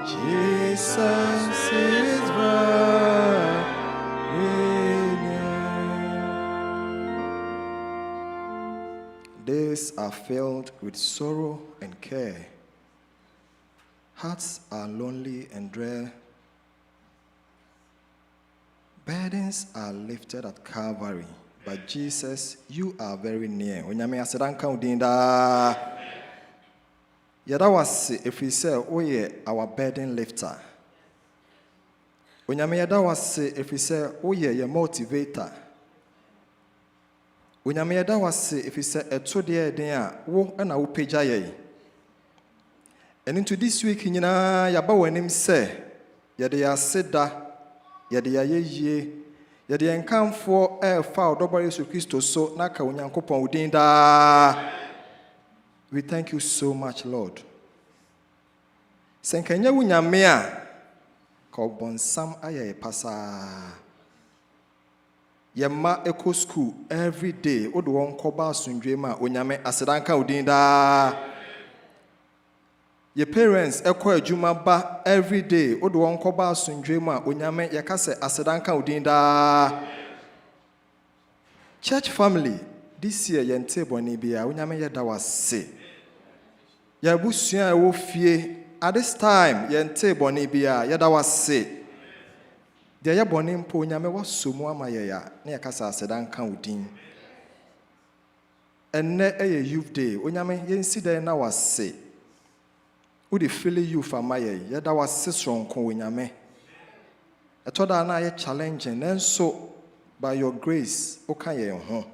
Jesus is very near. Days are filled with sorrow and care. Hearts are lonely and drear. Burdens are lifted at Calvary, but Jesus, you are very near. Onyame asedanka udinda. Yada wase if we say, oh yeah, our burden lifter. Onyame yada wase if we say, oh yeah, your motivator. Onyame yada wase if we say, eto de den a wo na wo pagya ye. And into this week nyina yaba wanim say, yada ya seda. Yede ya yeye yede enkamfo fa odobo Yesu Kristo so na ka onyankopon udin da. We thank you so much, Lord. Senkanya wunyame a ka obonsam aye pasa. Yema eco school every day odo won koba asundwe ma onyame asedanka udin da. Your parents eko adwuma ba every day odo won koba asundwe ma onyame yakase asedanka udinda. Church family this year yente boni bia onyame yeda wase. Ya busua wo fie at this time yente boni bia yeda wase. De ya boni mpo onyame wasomu amaye ya na yakase asedanka udin. Enne eye youth day onyame yensi de na wase. Udi feel you for my yada was sisron ko nyame. Etoda na ye challenging and so by your grace okay ye ho.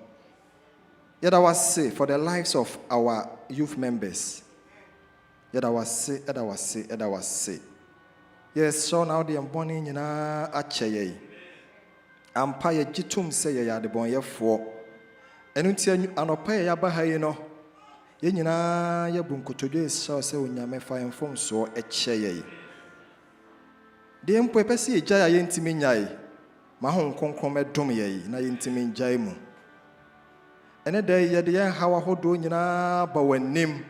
Yada was say for the lives of our youth members. Yada was say. Yes, so now the mboni nyina ache ye. Ampa ye gitum say ye de bon ye fo. Enu ti anopa ye ba ha ye no. Yenyina yabunkotodo esa se onyame fa enfom so eche ye. De mpo epese eja ya yentimi nyai. Ma ho nkonkron medom ye na yentimi njai mu. Ene de ye de yen hawa hodo nyina ba wanim.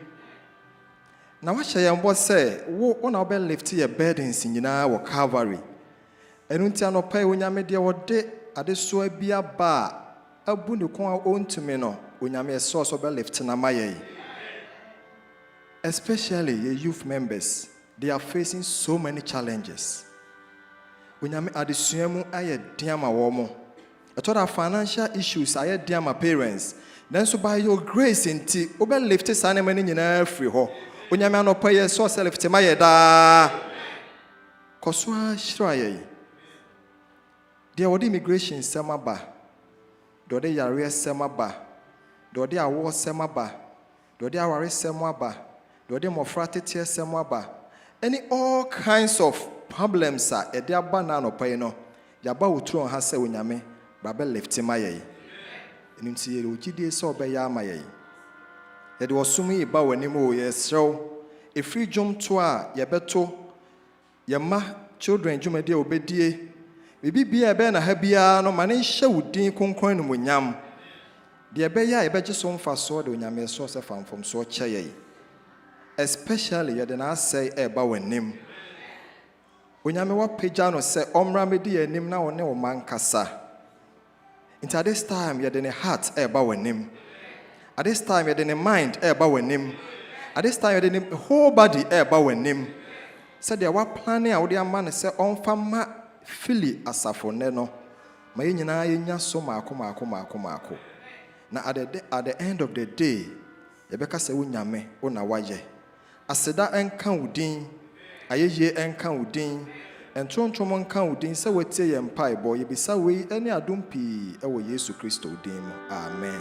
Na wa hye yen bo se wo na obe lift your burdens nyina wo Calvary. Enu ntia no pa onyame de wo de ade so abia ba abu ne kon a ontumi no onyame so so be lift na maye. Especially your youth members, they are facing so many challenges. Unyame adesuamu aye diama womo. Etoda financial issues aye diama parents. Then so by your grace inti obe lift sane mani nyina free ho. Unyame anopa ye so self te maye da. Koswa shira ye. There wodi immigration sema ba. Dode yare sema ba. Dode awo sema ba. Dode aware sema ba. Any all kinds of problems are a dear banana payno. Yaba utron has say unyame, Babel left him maye. And in see Ujidi saw by Yamaye. It was sumi ba animo, yes, so a free jump to yabeto, Yama, children, Jumade obedie. Maybe be a ben a habia no money show din concoin munyam. The abeya, I bet you so far sword when Yame source from so chaye. Especially you didn't say about when name. When you wa pejano say omra medi enim na one o man kasa. Into this time you didn't heart about when name. At this time you didn't mind about when name. At this time you didn't whole body about when name. Said they were planning out their man say on fama fili asafo neno. Ma nyina yenya so mako. Na at the end of the day yebeka se unyame ona waye. Aseda enka udin ayeye enka udin entontom enka udin se wetie ye mpai bo ye bisa we ene adom pii ewo Yesu Kristo udin mu amen.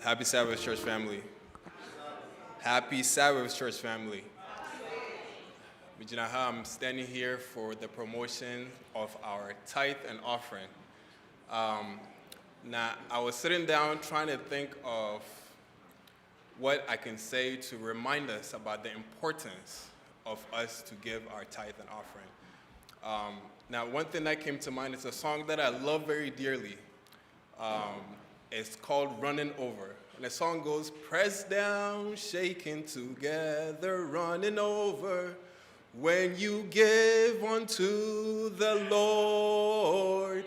Happy Sabbath, church family. Happy Sabbath, church family. I'm standing here for the promotion of our tithe and offering. Now, I was sitting down trying to think of what I can say to remind us about the importance of us to give our tithe and offering. Now, one thing that came to mind is a song that I love very dearly. It's called Running Over. And the song goes, pressed down, shaken together, running over. When you give unto the Lord,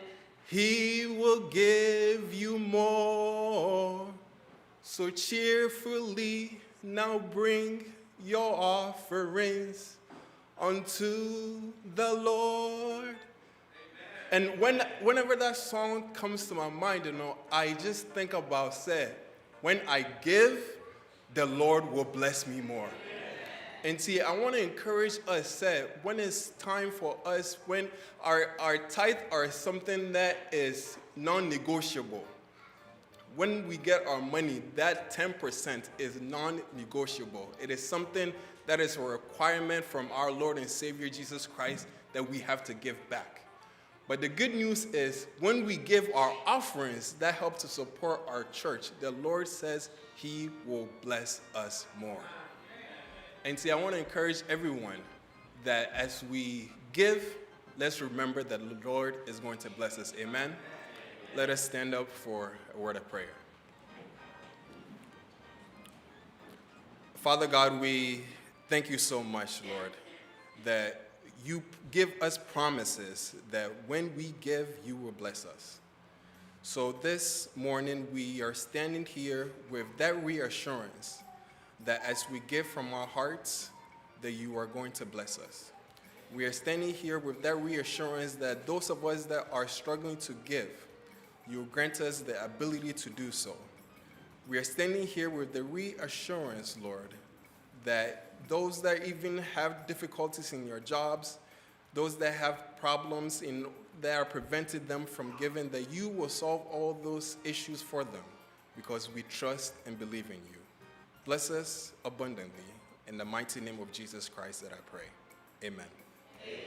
He will give you more. So cheerfully now bring your offerings unto the Lord. And whenever that song comes to my mind, I just think about, when I give, the Lord will bless me more. And see, I want to encourage us, when it's time for us, when our tithe are something that is non-negotiable, when we get our money, that 10% is non-negotiable. It is something that is a requirement from our Lord and Savior Jesus Christ that we have to give back. But the good news is when we give our offerings that help to support our church, the Lord says He will bless us more. And see, I want to encourage everyone that as we give, let's remember that the Lord is going to bless us. Amen? Let us stand up for a word of prayer. Father God, we thank you so much, Lord, that you give us promises that when we give, you will bless us. So this morning, we are standing here with that reassurance that as we give from our hearts, that you are going to bless us. We are standing here with that reassurance that those of us that are struggling to give, you will grant us the ability to do so. We are standing here with the reassurance, Lord, that those that even have difficulties in your jobs, those that have problems that are preventing them from giving, that you will solve all those issues for them because we trust and believe in you. Bless us abundantly. In the mighty name of Jesus Christ that I pray. Amen. Amen.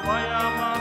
Why am I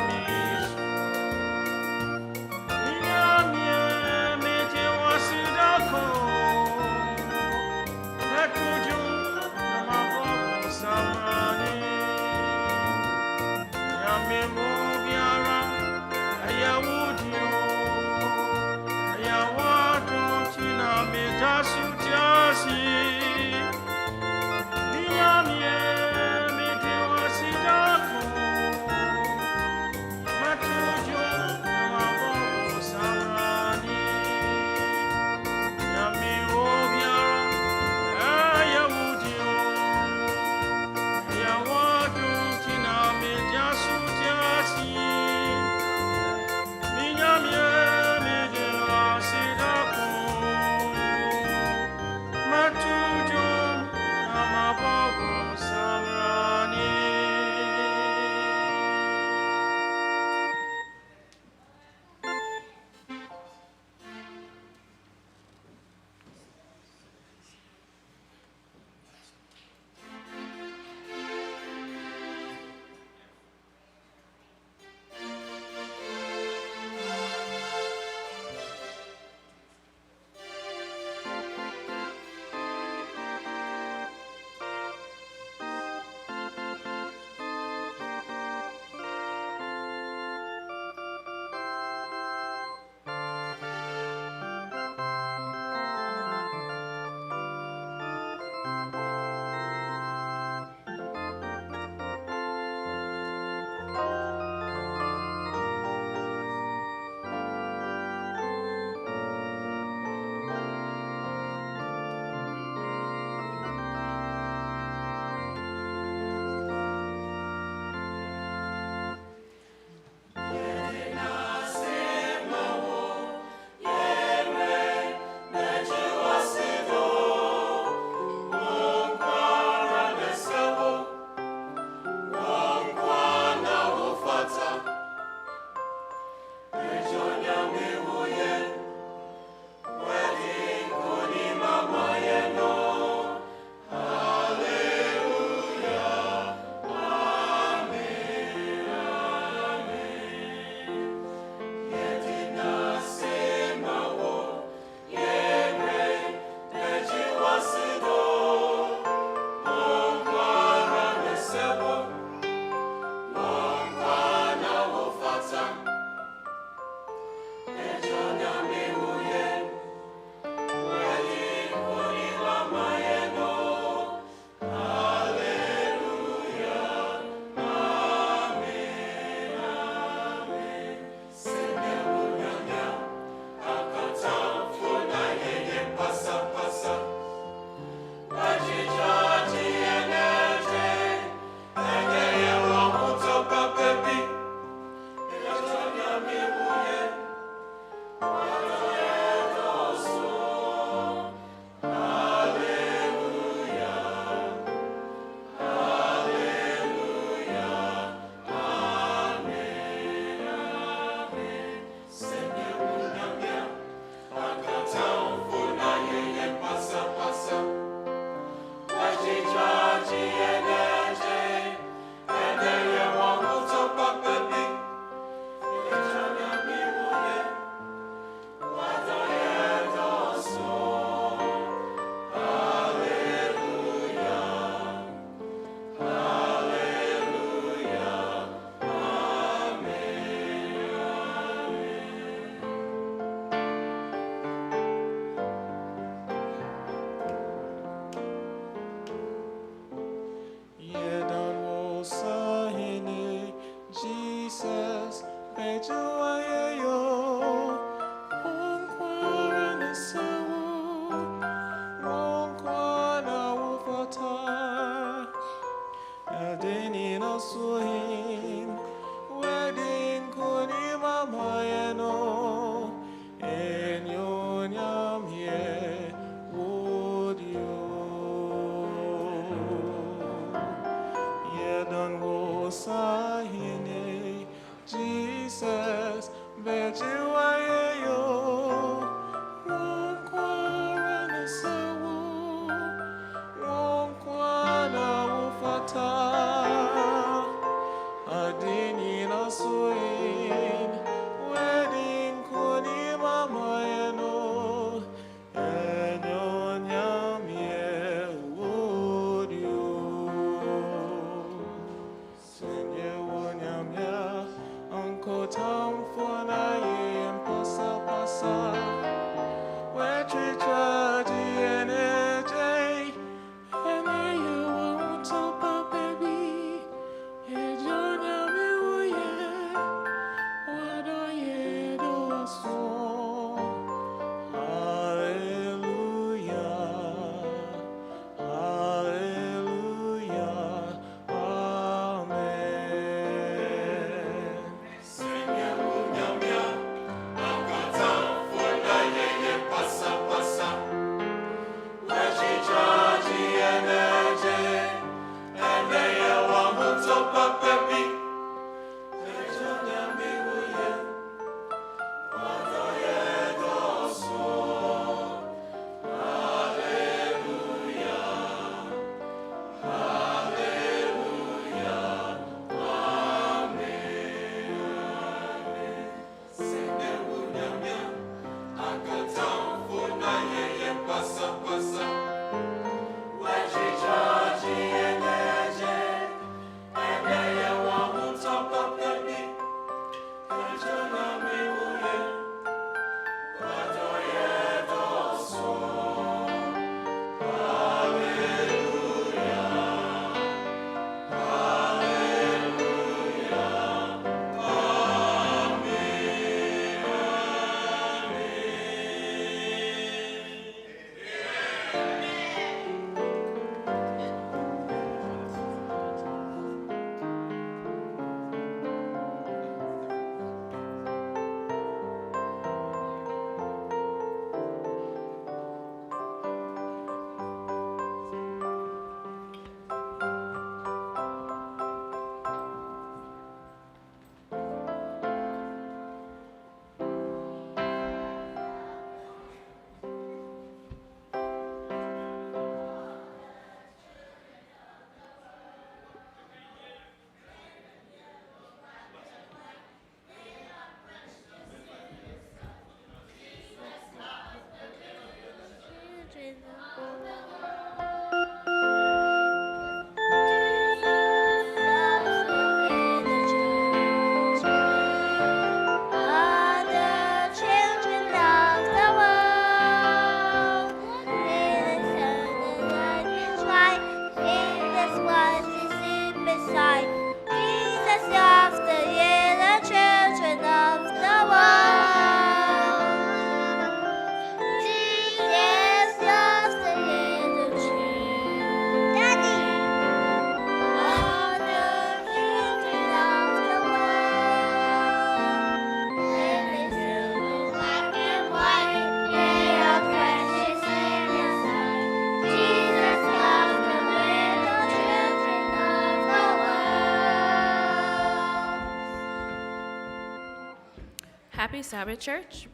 Happy Sabbath, church,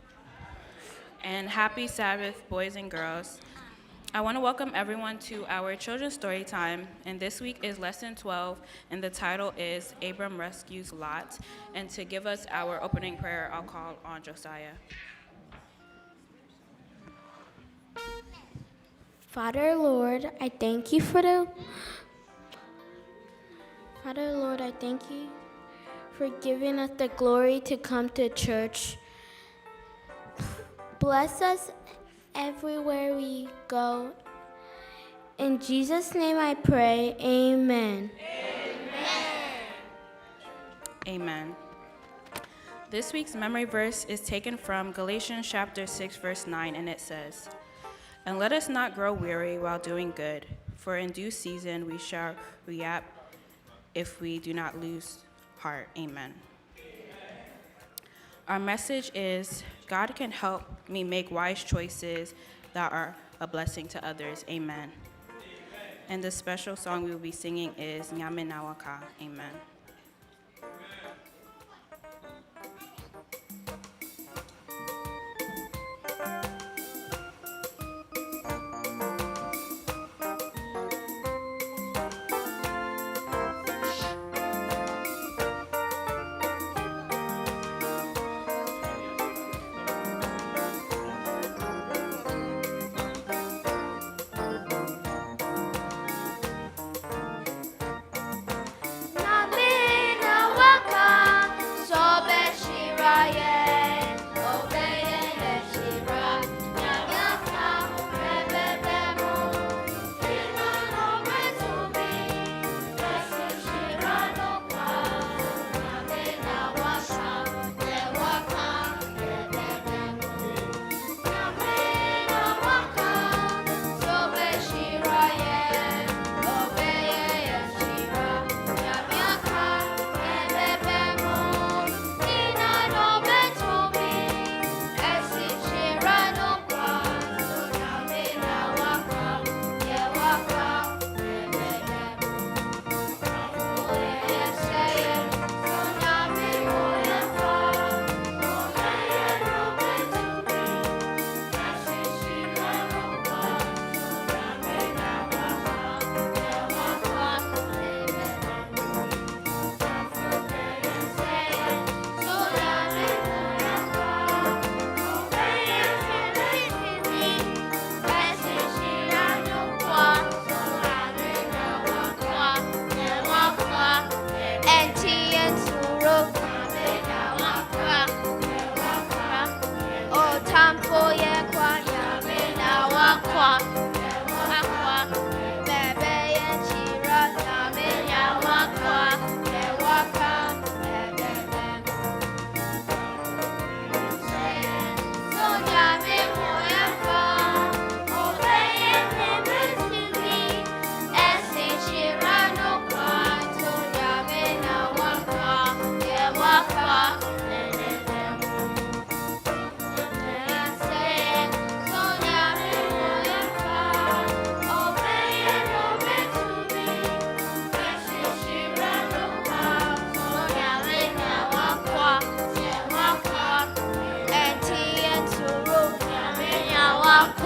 and happy Sabbath, boys and girls. I want to welcome everyone to our children's story time, and this week is lesson 12, and the title is Abram Rescues Lot. And to give us our opening prayer, I'll call on Josiah. Father, Lord, I thank you for giving us the glory to come to church. Bless us everywhere we go. In Jesus' name I pray, amen. Amen. This week's memory verse is taken from Galatians chapter 6, verse 9, and it says, "And let us not grow weary while doing good, for in due season we shall reap if we do not lose heart." Amen. Our message is, God can help me make wise choices that are a blessing to others. Amen. And the special song we will be singing is Nyame Nawaka. Amen. Name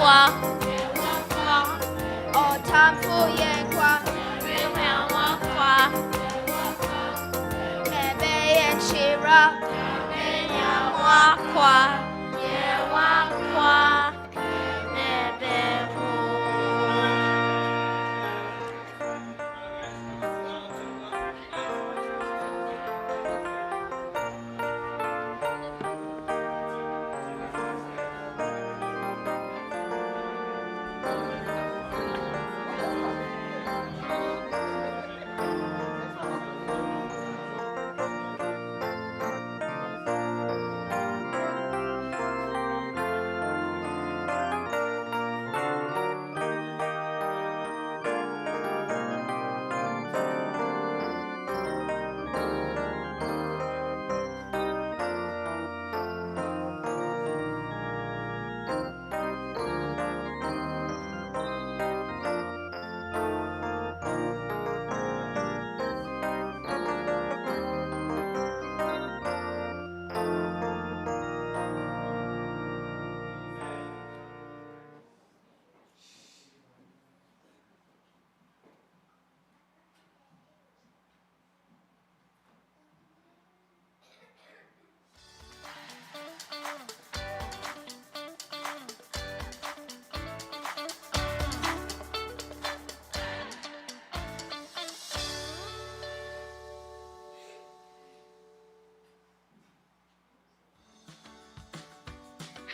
kwa. Otamfo yenkwa. Kwa. Ebe yenshira. Kwa. Kwa.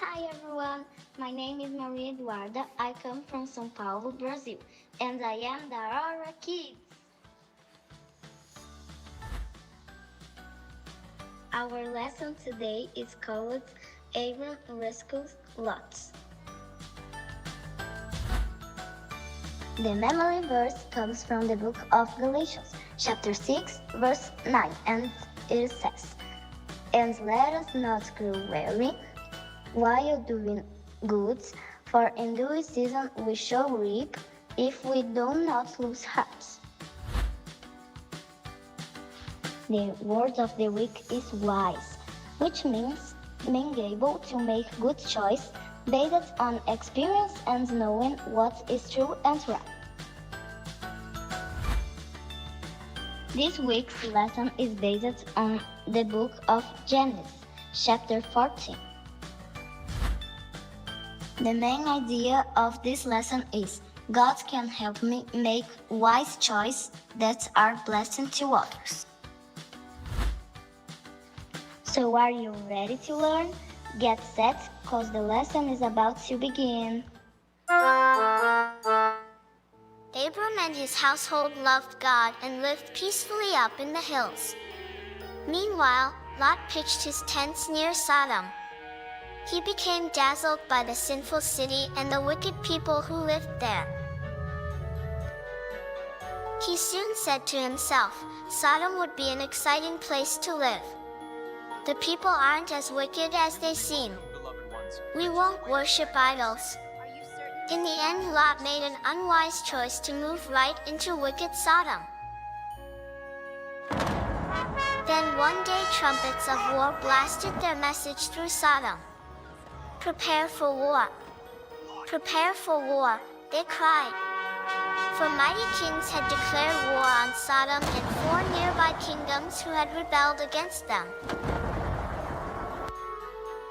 Hi everyone, my name is Maria Eduarda. I come from São Paulo, Brazil, and I am the Aurora Kids. Our lesson today is called Abram Rescues Lot. The memory verse comes from the book of Galatians, chapter 6, verse 9, and it says, "And let us not grow weary while doing good, for in due season we shall reap if we do not lose heart." The word of the week is wise, which means being able to make good choice based on experience and knowing what is true and right. This week's lesson is based on the book of Genesis, chapter 14. The main idea of this lesson is God can help me make wise choices that are blessing to others. So are you ready to learn? Get set, cause the lesson is about to begin. Abram and his household loved God and lived peacefully up in the hills. Meanwhile, Lot pitched his tents near Sodom. He became dazzled by the sinful city and the wicked people who lived there. He soon said to himself, Sodom would be an exciting place to live. The people aren't as wicked as they seem. We won't worship idols. In the end, Lot made an unwise choice to move right into wicked Sodom. Then one day trumpets of war blasted their message through Sodom. "Prepare for war. Prepare for war," they cried. For mighty kings had declared war on Sodom and 4 nearby kingdoms who had rebelled against them.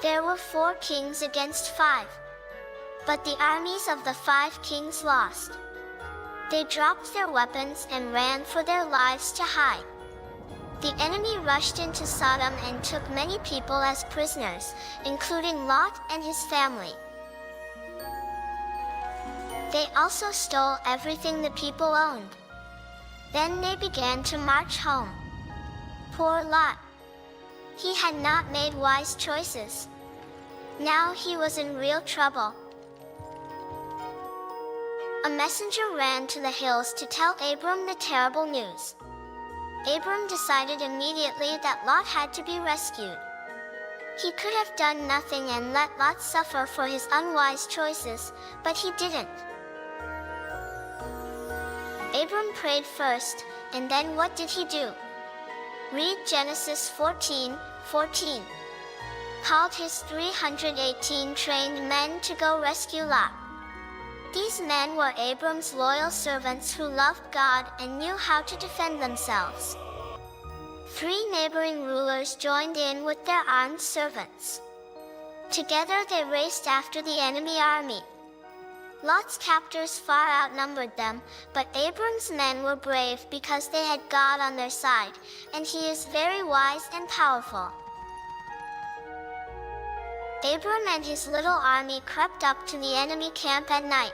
There were 4 kings against 5. But the armies of the 5 kings lost. They dropped their weapons and ran for their lives to hide. The enemy rushed into Sodom and took many people as prisoners, including Lot and his family. They also stole everything the people owned. Then they began to march home. Poor Lot. He had not made wise choices. Now he was in real trouble. A messenger ran to the hills to tell Abram the terrible news. Abram decided immediately that Lot had to be rescued. He could have done nothing and let Lot suffer for his unwise choices, but he didn't. Abram prayed first, and then what did he do? Read Genesis 14:14. Called his 318 trained men to go rescue Lot. These men were Abram's loyal servants who loved God and knew how to defend themselves. 3 neighboring rulers joined in with their armed servants. Together they raced after the enemy army. Lot's captors far outnumbered them, but Abram's men were brave because they had God on their side, and he is very wise and powerful. Abram and his little army crept up to the enemy camp at night.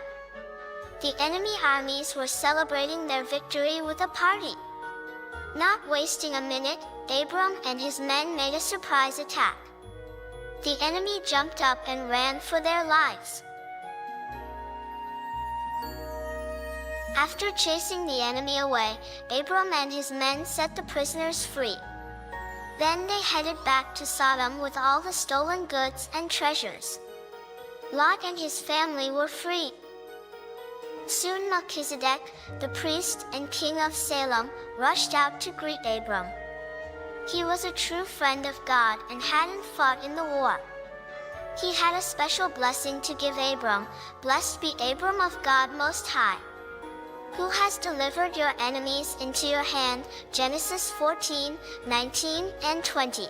The enemy armies were celebrating their victory with a party. Not wasting a minute, Abram and his men made a surprise attack. The enemy jumped up and ran for their lives. After chasing the enemy away, Abram and his men set the prisoners free. Then they headed back to Sodom with all the stolen goods and treasures. Lot and his family were free. Soon Melchizedek, the priest and king of Salem, rushed out to greet Abram. He was a true friend of God and hadn't fought in the war. He had a special blessing to give Abram. Blessed be Abram of God Most High, who has delivered your enemies into your hand. Genesis 14:19 and 20.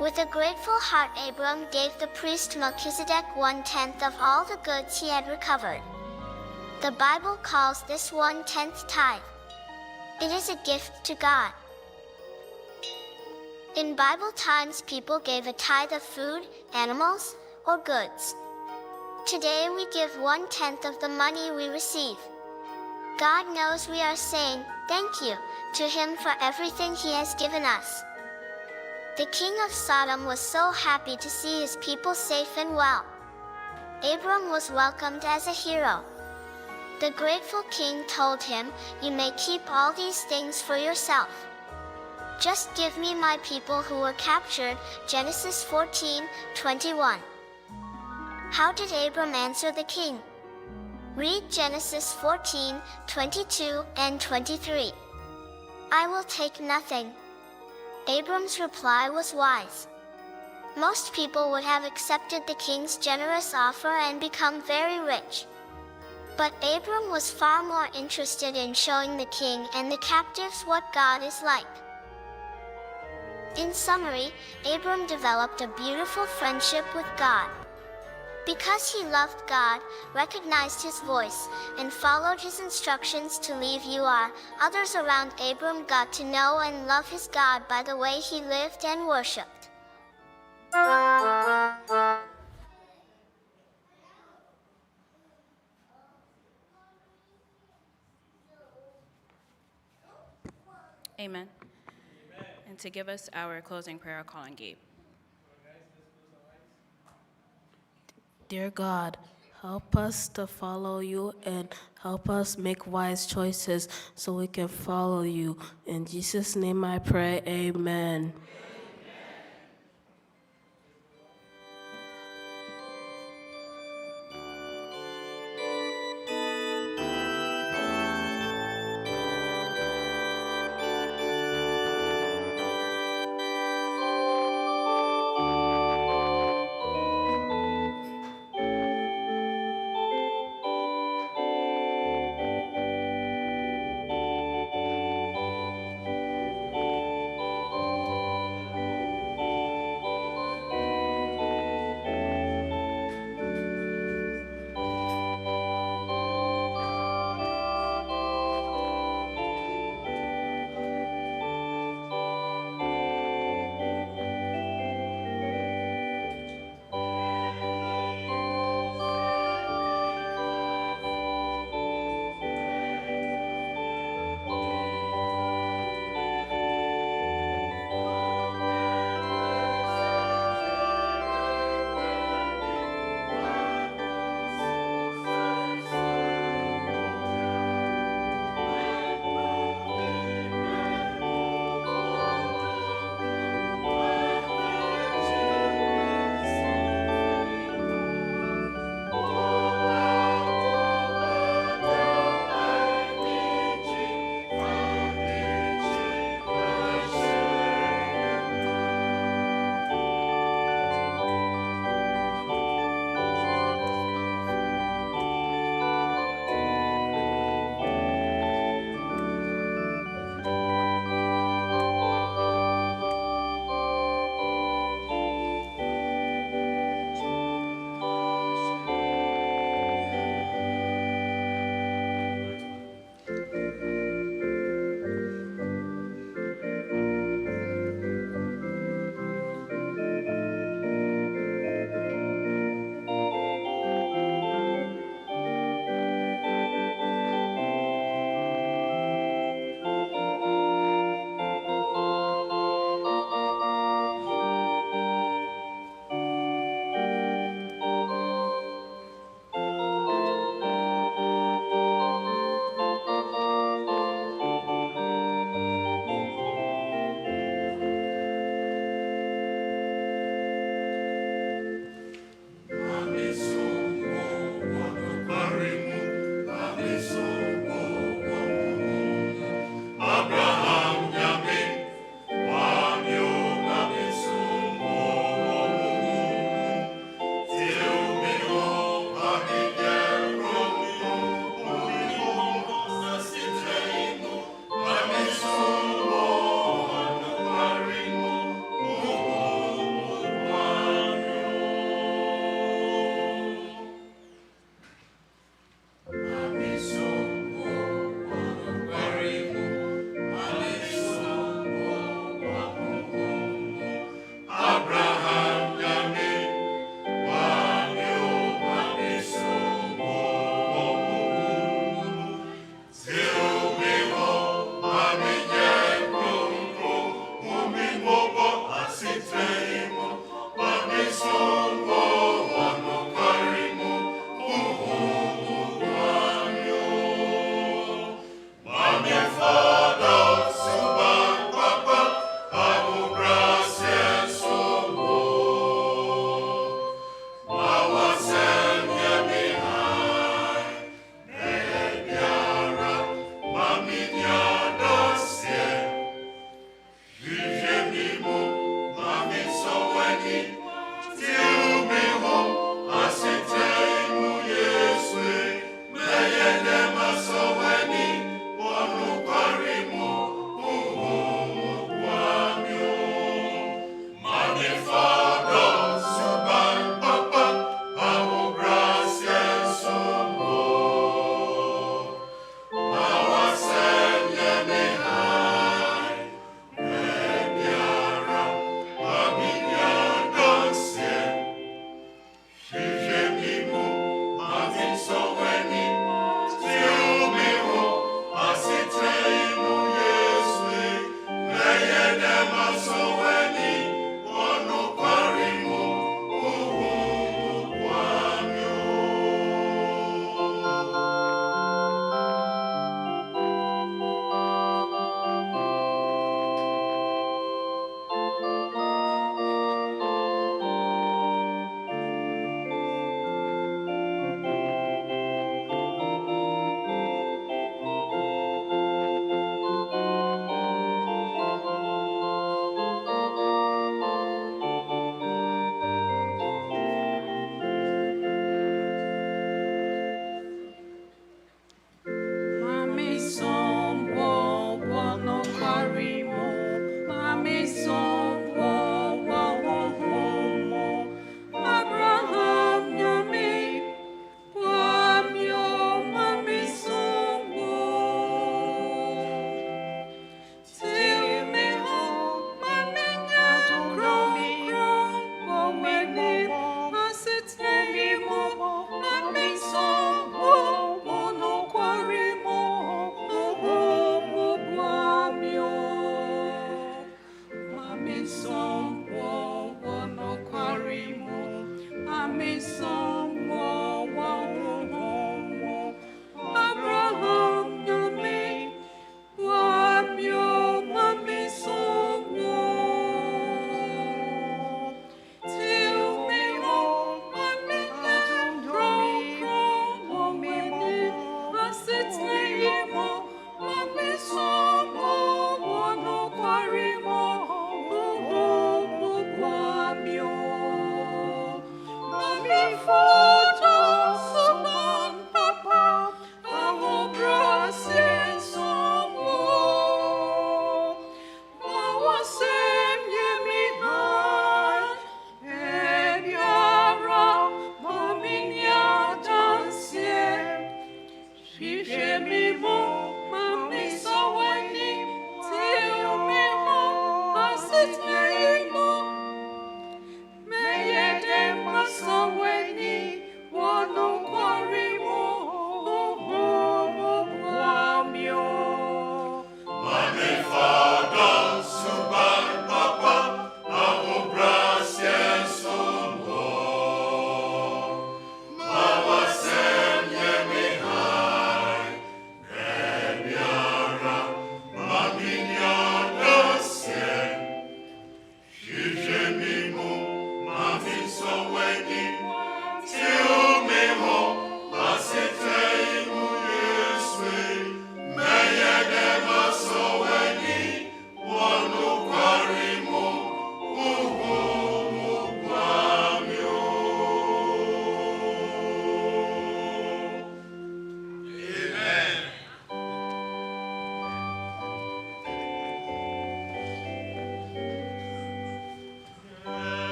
With a grateful heart, Abram gave the priest Melchizedek 1/10 of all the goods he had recovered. The Bible calls this 1/10 tithe. It is a gift to God. In Bible times, people gave a tithe of food, animals, or goods. Today we give 1/10 of the money we receive. God knows we are saying thank you to him for everything he has given us. The king of Sodom was so happy to see his people safe and well. Abram was welcomed as a hero. The grateful king told him, "You may keep all these things for yourself. Just give me my people who were captured." Genesis 14:21. How did Abram answer the king? Read Genesis 14:22 and 23. "I will take nothing." Abram's reply was wise. Most people would have accepted the king's generous offer and become very rich. But Abram was far more interested in showing the king and the captives what God is like. In summary, Abram developed a beautiful friendship with God. Because he loved God, recognized his voice, and followed his instructions to leave Ur, others around Abram got to know and love his God by the way he lived and worshipped. Amen. And to give us our closing prayer, I'll call on Gabe. Dear God, help us to follow you and help us make wise choices so we can follow you. In Jesus' name I pray, amen.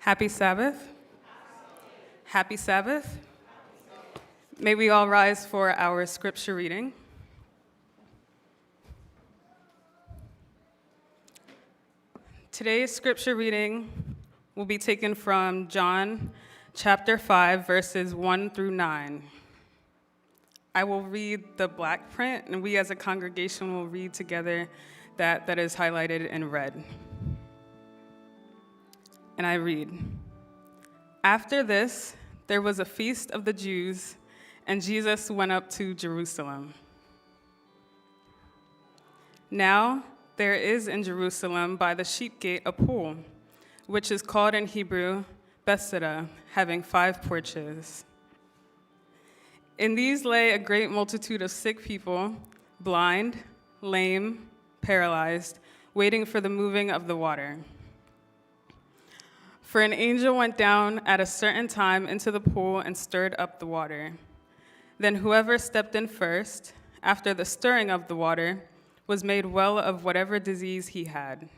Happy Sabbath. Happy Sabbath. May we all rise for our scripture reading. Today's scripture reading will be taken from John chapter 5, verses 1 through 9. I will read the black print, and we as a congregation will read together that is highlighted in red. And I read, "After this, there was a feast of the Jews, and Jesus went up to Jerusalem. Now there is in Jerusalem by the sheep gate a pool, which is called in Hebrew Bethesda, having 5 porches. In these lay a great multitude of sick people, blind, lame, paralyzed, waiting for the moving of the water. For an angel went down at a certain time into the pool and stirred up the water. Then whoever stepped in first, after the stirring of the water, was made well of whatever disease he had.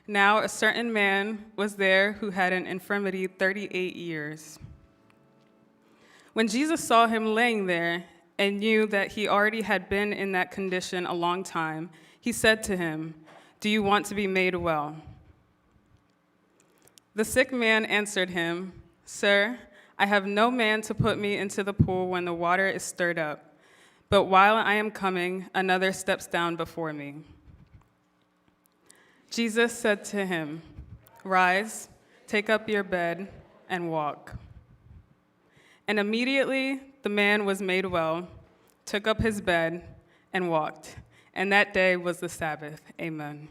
Now a certain man was there who had an infirmity 38 years. When Jesus saw him laying there and knew that he already had been in that condition a long time, he said to him, "Do you want to be made well?" The sick man answered him, "Sir, I have no man to put me into the pool when the water is stirred up, but while I am coming, another steps down before me." Jesus said to him, "Rise, take up your bed, and walk." And immediately the man was made well, took up his bed, and walked. And that day was the Sabbath. Amen.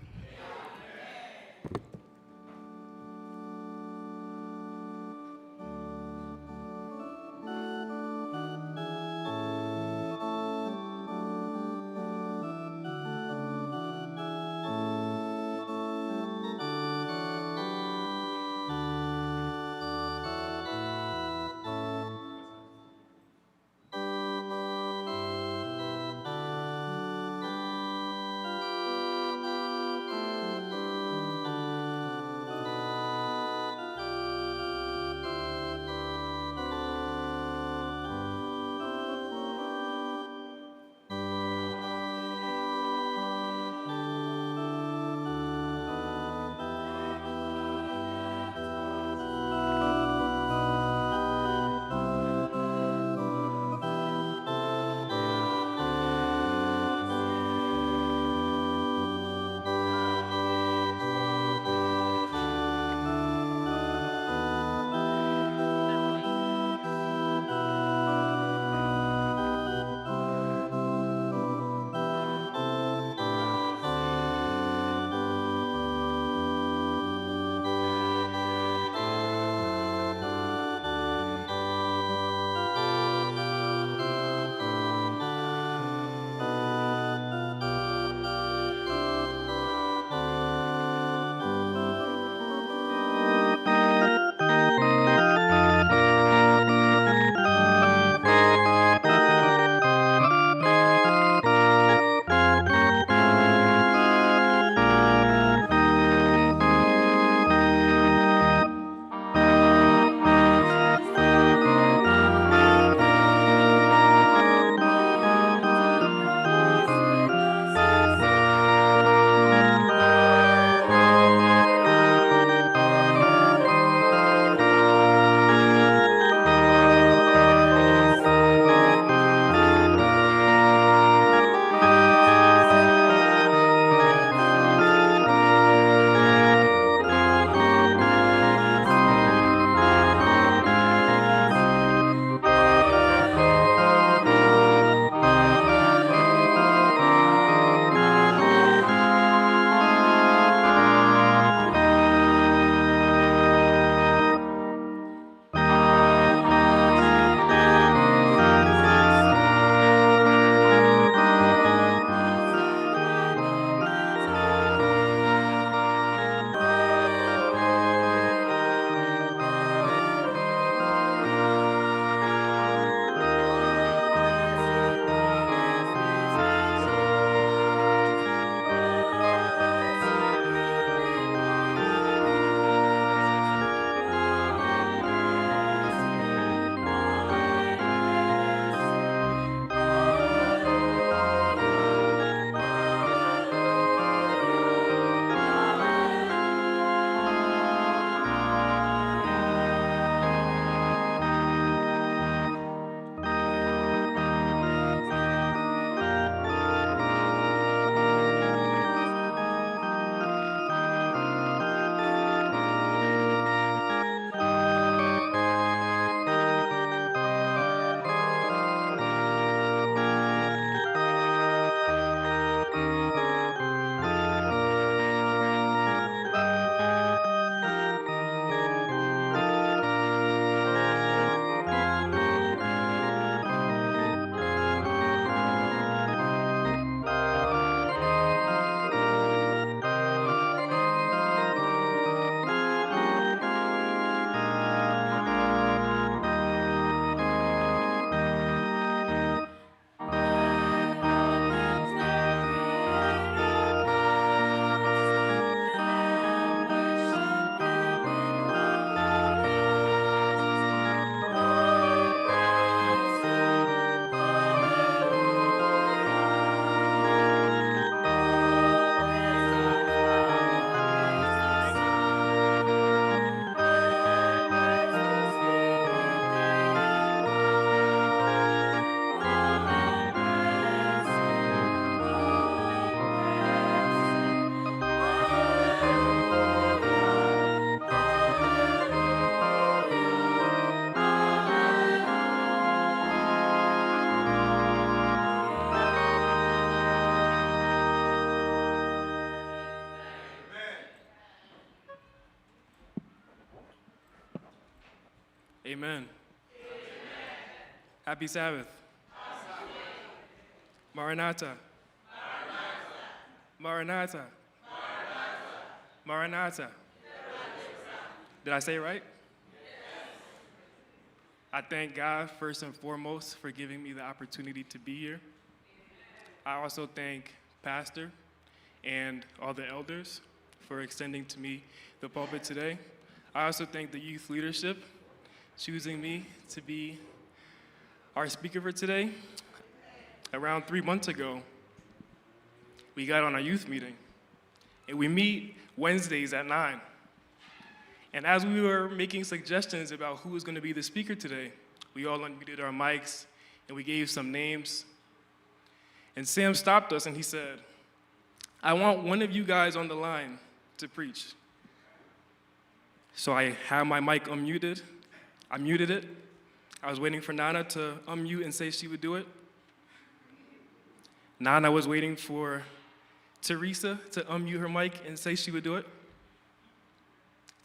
Amen. Happy Sabbath. Maranatha. Maranatha. Maranatha. Did I say it right? I thank God first and foremost for giving me the opportunity to be here. I also thank Pastor and all the elders for extending to me the pulpit today. I also thank the youth leadership choosing me to be our speaker for today. Around 3 months ago, we got on a youth meeting, and we meet Wednesdays at 9. And as we were making suggestions about who was going to be the speaker today, we all unmuted our mics, and we gave some names. And Sam stopped us, and he said, I want one of you guys on the line to preach. So I had my mic unmuted. I muted it. I was waiting for Nana to unmute and say she would do it. Nana was waiting for Teresa to unmute her mic and say she would do it.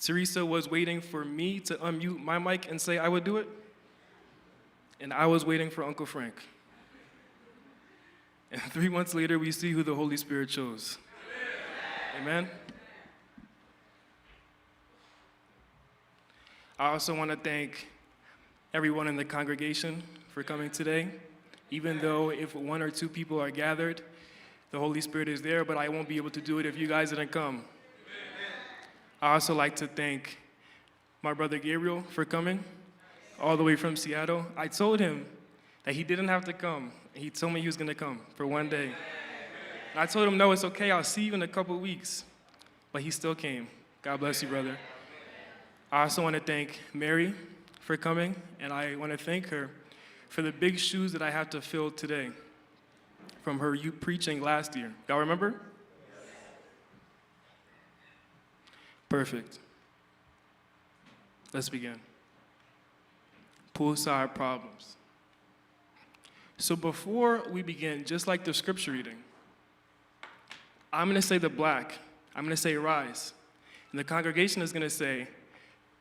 Teresa was waiting for me to unmute my mic and say I would do it. And I was waiting for Uncle Frank. And 3 months later, we see who the Holy Spirit chose. Amen. I also want to thank everyone in the congregation for coming today. Even though if 1 or 2 people are gathered, the Holy Spirit is there, but I won't be able to do it if you guys didn't come. I also like to thank my brother Gabriel for coming all the way from Seattle. I told him that he didn't have to come. He told me he was going to come for one day. And I told him, no, it's okay. I'll see you in a couple weeks. But he still came. God bless you, brother. I also want to thank Mary for coming, and I want to thank her for the big shoes that I have to fill today from her youth preaching last year. Y'all remember? Perfect. Let's begin. Poolside problems. So before we begin, just like the scripture reading, I'm going to say the black. I'm going to say rise. And the congregation is going to say,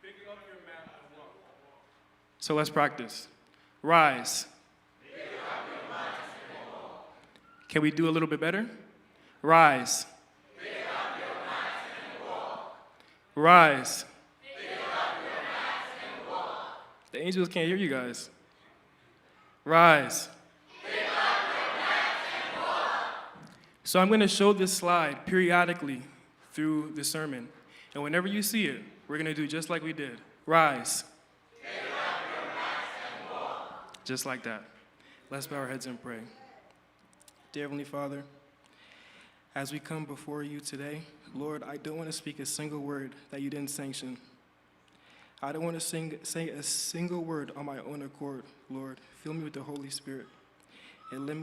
pick up your mat and walk. So let's practice. Rise. Pick up your mat and walk. Can we do a little bit better? Rise. Pick up your mat and walk. Rise. Pick up your mat and walk. The angels can't hear you guys. Rise. Pick up your mat and walk. So I'm going to show this slide periodically through the sermon. And whenever you see it, we're going to do just like we did. Rise. Pick up your mat and walk. Just like that. Let's bow our heads and pray. Dear Heavenly Father, as we come before you today, Lord, I don't want to speak a single word that you didn't sanction. I don't want to say a single word on my own accord, Lord. Fill me with the Holy Spirit. And let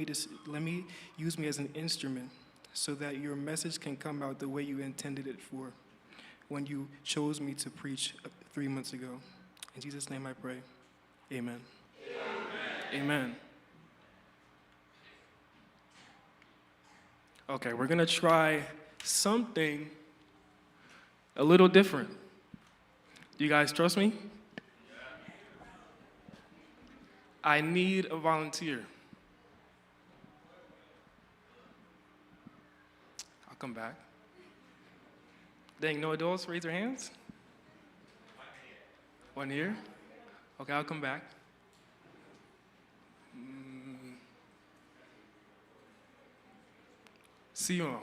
me use me as an instrument so that your message can come out the way you intended it for when you chose me to preach 3 months ago. In Jesus' name I pray. Amen. Amen. Amen. Okay, we're going to try something a little different. Do you guys trust me? I need a volunteer. I'll come back. Dang, no adults raise their hands? One here? Okay, I'll come back. Simo. Okay,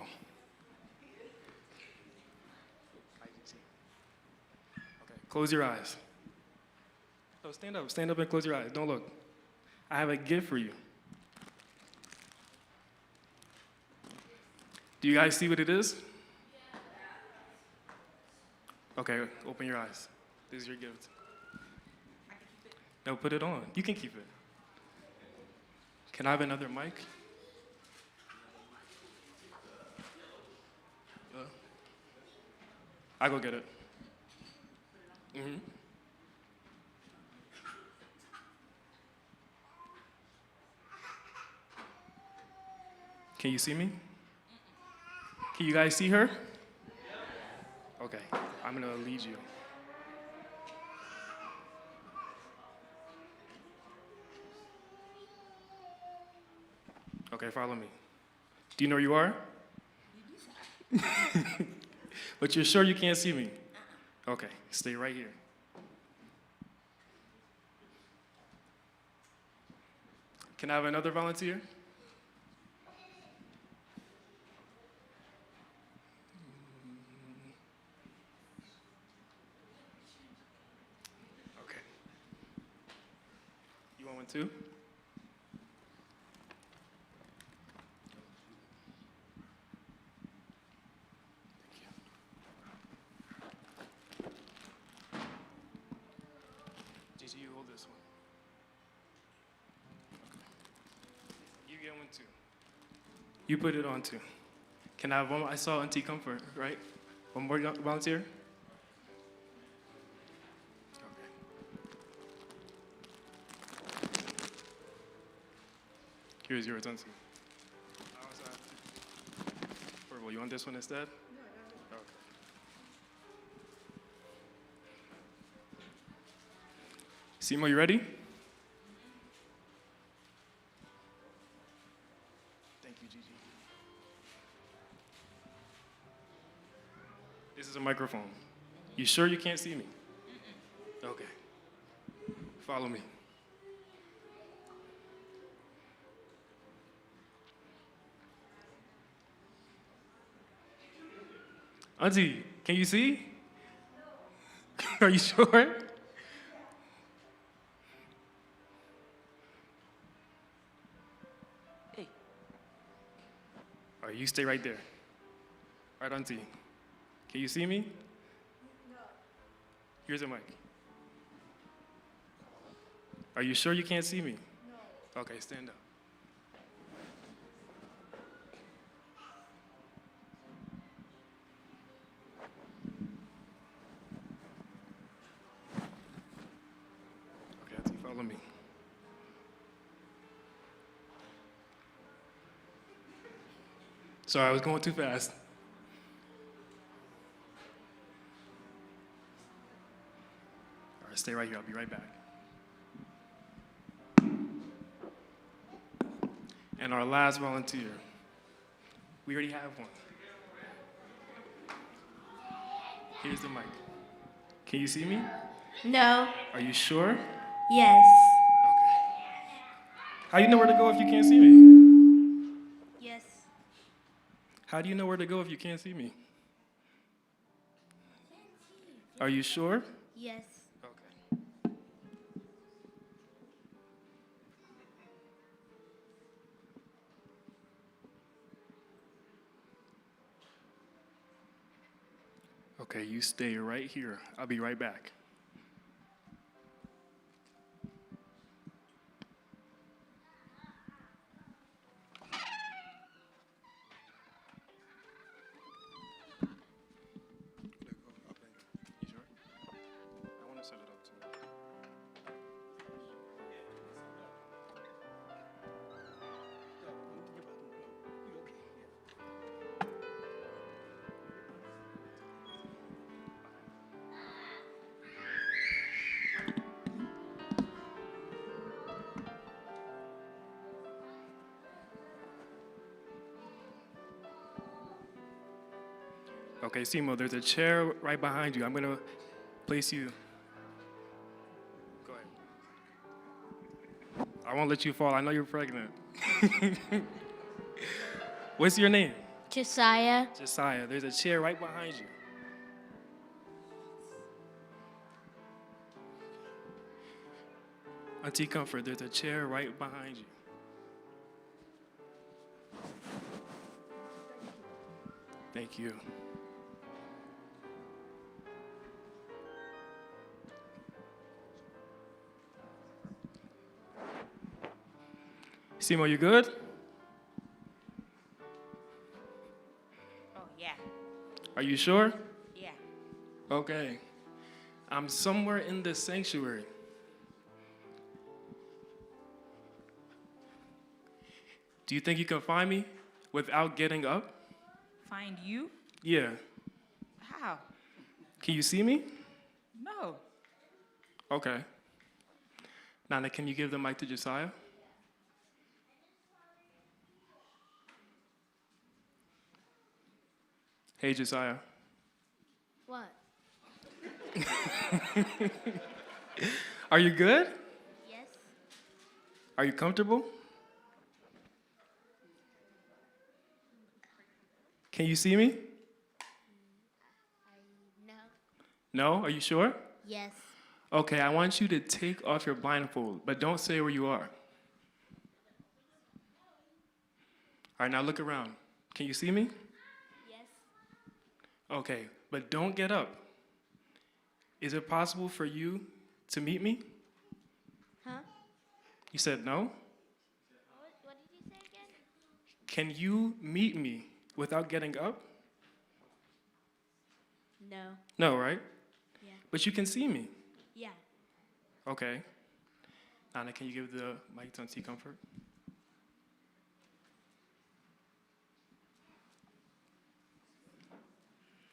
close your eyes. Oh, stand up and close your eyes. Don't look. I have a gift for you. Do you guys see what it is? Okay, open your eyes. This is your gift. No, put it on. You can keep it. Can I have another mic? I'll go get it. Can you see me? Can you guys see her? Okay, I'm gonna lead you. Okay, follow me. Do you know where you are? But you're sure you can't see me? Okay, stay right here. Can I have another volunteer? Okay. You want one too? Gigi, you hold this one. Okay. You get one too. You put it on too. Can I have one? I saw Auntie Comfort, right? One more volunteer? Okay. Here's yours, Auntie. Purple, you want this one instead? Okay. Simo, you ready? Thank you, Gigi. This is a microphone. You sure you can't see me? Okay. Follow me. Auntie, can you see? Are you sure? Hey. All right, you stay right there. All right, Auntie. Can you see me? No. Here's a mic. Are you sure you can't see me? No. Okay, stand up. Okay, Auntie, follow me. Sorry, I was going too fast. All right, stay right here. I'll be right back. And our last volunteer. We already have one. Here's the mic. Can you see me? No. Are you sure? Yes. Okay. How do you know where to go if you can't see me? Yes. How do you know where to go if you can't see me? Are you sure? Yes. Okay. Okay, you stay right here. I'll be right back. You sure? I want to set it up too. Okay, Simo, there's a chair right behind you. I'm going to place you. Go ahead. I won't let you fall. I know you're pregnant. What's your name? Josiah. Josiah. There's a chair right behind you. Auntie Comfort, there's a chair right behind you. Thank you. Simo, you good? Oh, yeah. Are you sure? Yeah. Okay. I'm somewhere in this sanctuary. Do you think you can find me without getting up? Find you? Yeah. How? Can you see me? No. Okay. Nana, can you give the mic to Josiah? Hey, Josiah. What? Are you good? Yes. Are you comfortable? Can you see me? No. No? Are you sure? Yes. Okay, I want you to take off your blindfold, but don't say where you are. All right, now look around. Can you see me? Yes. Okay, but don't get up. Is it possible for you to meet me? Huh? You said no? What did you say again? Can you meet me without getting up? No. No, right? Yeah. But you can see me. Yeah. Okay. Nana, can you give the mic to Auntie Comfort?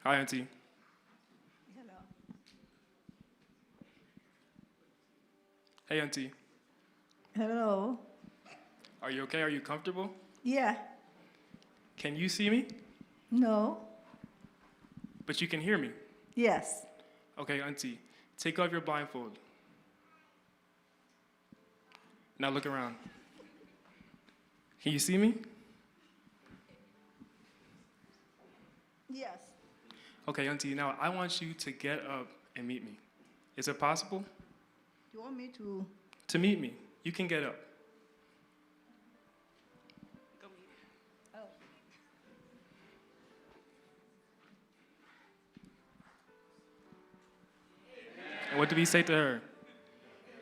Hi, Auntie. Hello. Hey, Auntie. Hello. Are you okay? Are you comfortable? Yeah. Can you see me? No. But you can hear me. Yes. Okay, Auntie, take off your blindfold. Now look around. Can you see me? Yes. Okay, Auntie, now I want you to get up and meet me. Is it possible? You want me to? To meet me. You can get up. Oh. And what did we say to her?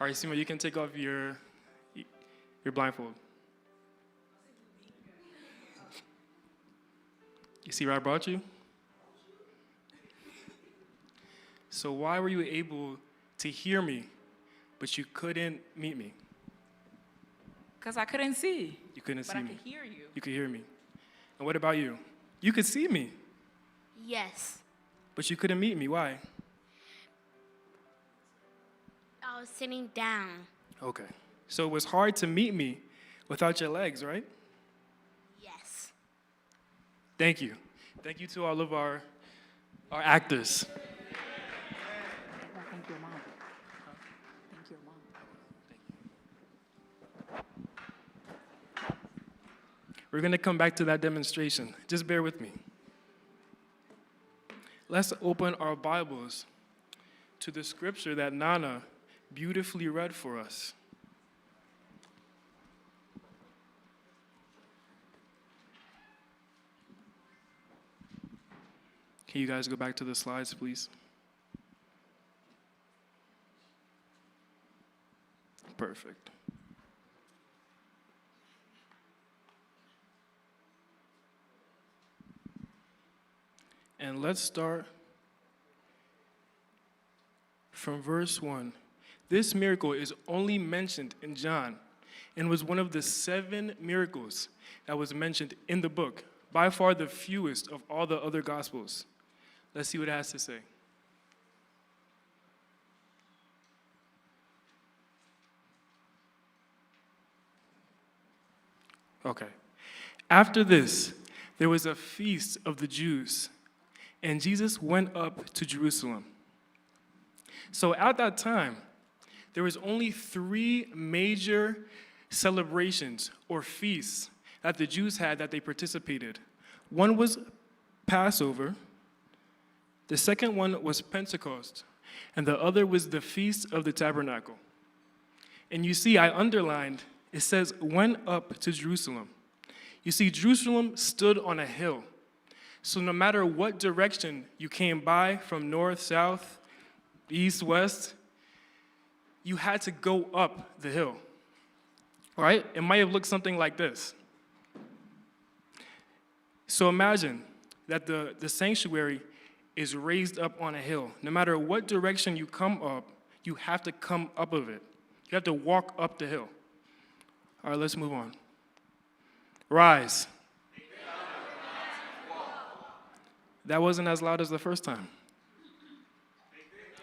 All right, Sima, you can take off your blindfold. You see where I brought you? So why were you able to hear me, but you couldn't meet me? Because I couldn't see. You couldn't But see I me. could hear you. You could hear me. And what about you? You could see me, Yes. but you couldn't meet me. Why? I was sitting down. Okay. So it was hard to meet me without your legs, right? Yes. Thank you. Thank you to all of our actors. Thank your mom. Thank your mom. We're going to come back to that demonstration. Just bear with me. Let's open our Bibles to the scripture that Nana beautifully read for us. Can you guys go back to the slides, please? Perfect. And let's start from verse 1. This miracle is only mentioned in John and was one of the 7 miracles that was mentioned in the book, by far the fewest of all the other Gospels. Let's see what it has to say. Okay. After this, there was a feast of the Jews, and Jesus went up to Jerusalem. So at that time, there was only 3 major celebrations or feasts that the Jews had that they participated. One was Passover, the second one was Pentecost, and the other was the Feast of the Tabernacle. And you see, I underlined, it says, went up to Jerusalem. You see, Jerusalem stood on a hill. So no matter what direction you came by, from north, south, east, west, you had to go up the hill. All right? It might have looked something like this. So imagine that the sanctuary is raised up on a hill. No matter what direction you come up, you have to come up of it. You have to walk up the hill. All right, let's move on. Rise. That wasn't as loud as the first time.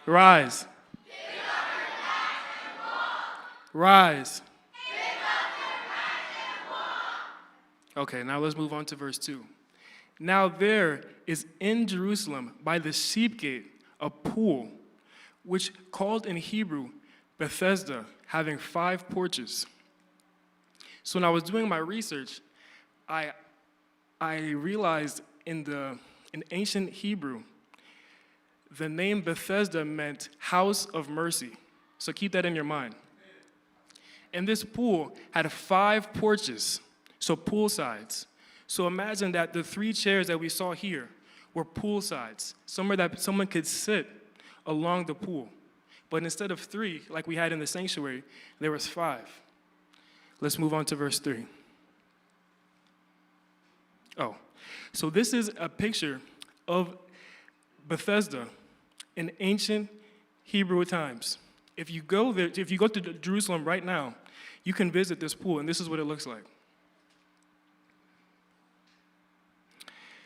Rise. Rise. Okay, now let's move on to verse 2. Now there is in Jerusalem by the sheep gate a pool, which called in Hebrew Bethesda, having 5 porches. So when I was doing my research, I realized in ancient Hebrew, the name Bethesda meant house of mercy. So keep that in your mind. And this pool had 5 porches, so poolsides. So imagine that the 3 chairs that we saw here were poolsides, somewhere that someone could sit along the pool. But instead of 3, like we had in the sanctuary, there was 5. Let's move on to verse 3. Oh, so this is a picture of Bethesda in ancient Hebrew times. If you go there, if you go to Jerusalem right now, you can visit this pool, and this is what it looks like.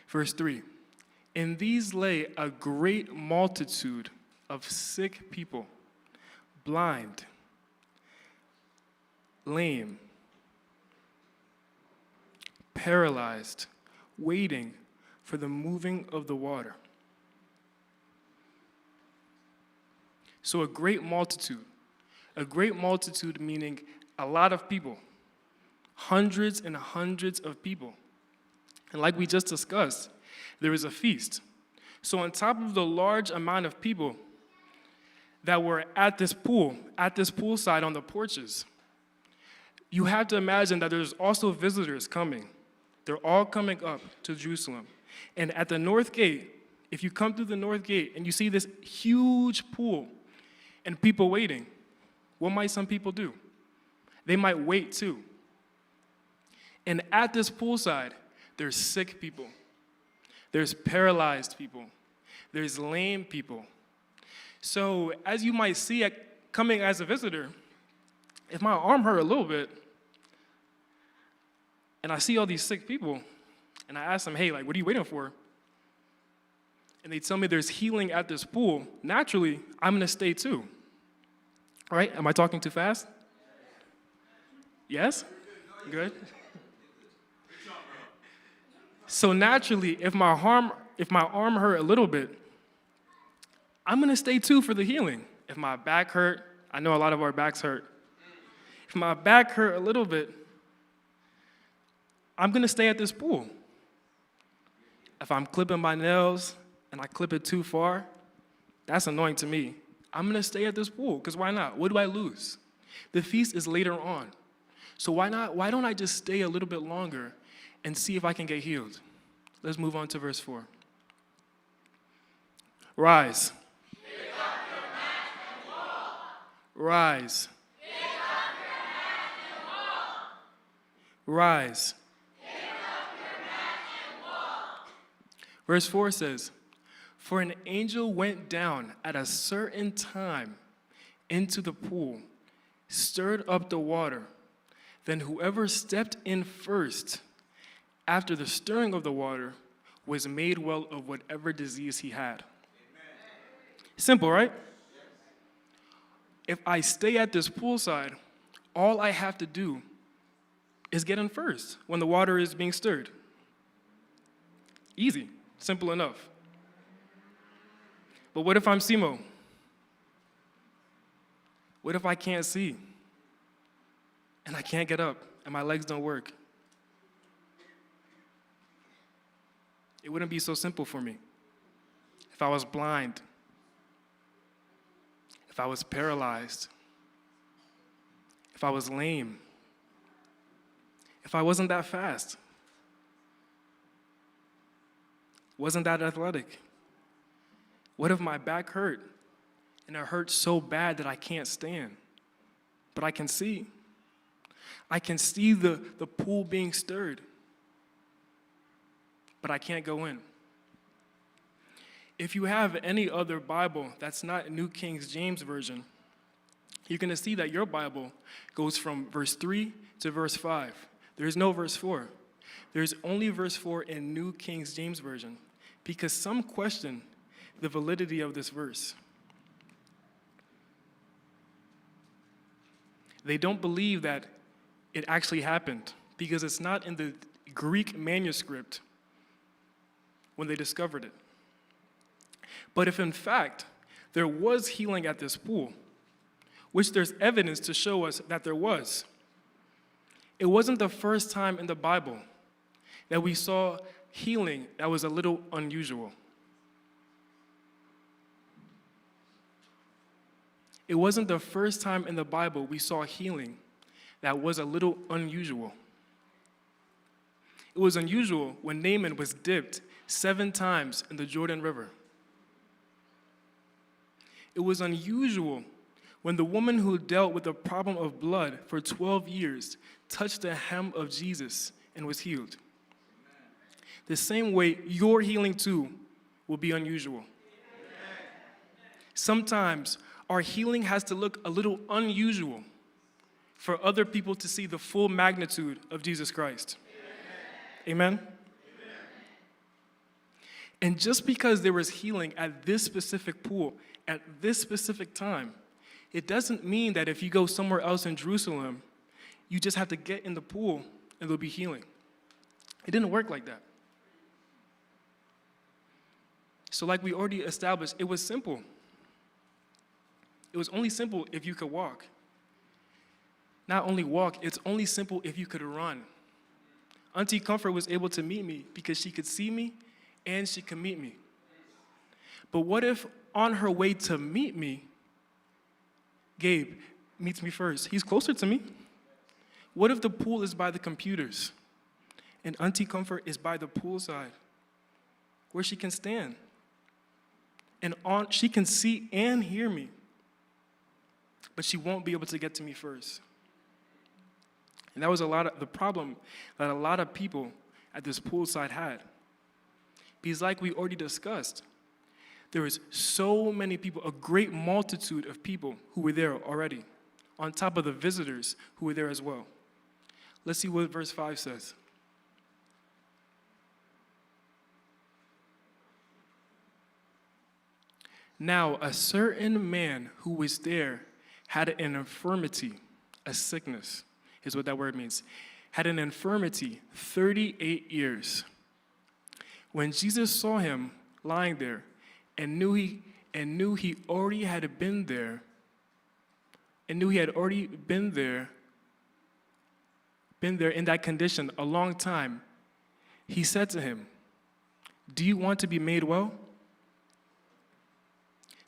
Verse 3, in these lay a great multitude of sick people, blind, lame, paralyzed, waiting for the moving of the water. So a great multitude meaning a lot of people, hundreds and hundreds of people. And like we just discussed, there is a feast. So on top of the large amount of people that were at this poolside on the porches, you have to imagine that there's also visitors coming. They're all coming up to Jerusalem. And at the north gate, if you come through the north gate and you see this huge pool and people waiting, what might some people do? They might wait too. And at this poolside, there's sick people. There's paralyzed people. There's lame people. So as you might see coming as a visitor, if my arm hurt a little bit, and I see all these sick people, and I ask them, hey, like, what are you waiting for? And they tell me there's healing at this pool, naturally, I'm gonna stay too. All right, am I talking too fast? Yes? Good. So naturally, if my arm hurt a little bit, I'm gonna stay too for the healing. If my back hurt, I know a lot of our backs hurt. If my back hurt a little bit, I'm gonna stay at this pool. If I'm clipping my nails and I clip it too far, that's annoying to me. I'm gonna stay at this pool, because why not? What do I lose? The feast is later on. So why don't I just stay a little bit longer and see if I can get healed? Let's move on to verse 4. Rise. Pick up your mat and walk. Rise. Pick up your mat and walk. Rise. Pick up your mat and walk. Verse 4 says, for an angel went down at a certain time into the pool, stirred up the water. Then whoever stepped in first, after the stirring of the water, was made well of whatever disease he had. Amen. Simple, right? If I stay at this poolside, all I have to do is get in first when the water is being stirred. Easy, simple enough. But what if I'm Simo? What if I can't see? And I can't get up, and my legs don't work? It wouldn't be so simple for me. If I was blind, if I was paralyzed, if I was lame, if I wasn't that fast, wasn't that athletic? What if my back hurt, and it hurt so bad that I can't stand, but I can see? I can see the pool being stirred, but I can't go in. If you have any other Bible that's not New King James Version, you're going to see that your Bible goes from verse 3 to verse 5. There's no verse 4. There's only verse 4 in New King James Version, because some question the validity of this verse. They don't believe that it actually happened, because it's not in the Greek manuscript when they discovered it. But if in fact there was healing at this pool, which there's evidence to show us that there was, it wasn't the first time in the Bible that we saw healing that was a little unusual. It wasn't the first time in the Bible we saw healing that was a little unusual. It was unusual when Naaman was dipped 7 times in the Jordan River. It was unusual when the woman who dealt with the problem of blood for 12 years touched the hem of Jesus and was healed. The same way your healing too will be unusual. Sometimes our healing has to look a little unusual for other people to see the full magnitude of Jesus Christ. Amen? And just because there was healing at this specific pool, at this specific time, it doesn't mean that if you go somewhere else in Jerusalem, you just have to get in the pool and there'll be healing. It didn't work like that. So like we already established, it was simple. It was only simple if you could walk. Not only walk, it's only simple if you could run. Auntie Comfort was able to meet me because she could see me and she could meet me. But what if on her way to meet me, Gabe meets me first? He's closer to me. What if the pool is by the computers and Auntie Comfort is by the poolside where she can stand and she can see and hear me, but she won't be able to get to me first? And that was the problem that a lot of people at this poolside had. Because like we already discussed, there was so many people, a great multitude of people who were there already, on top of the visitors who were there as well. Let's see what verse 5 says. Now, a certain man who was there had an infirmity, a sickness, is what that word means, had an infirmity 38 years. When Jesus saw him lying there and knew he already had been there, in that condition a long time, he said to him, "Do you want to be made well?"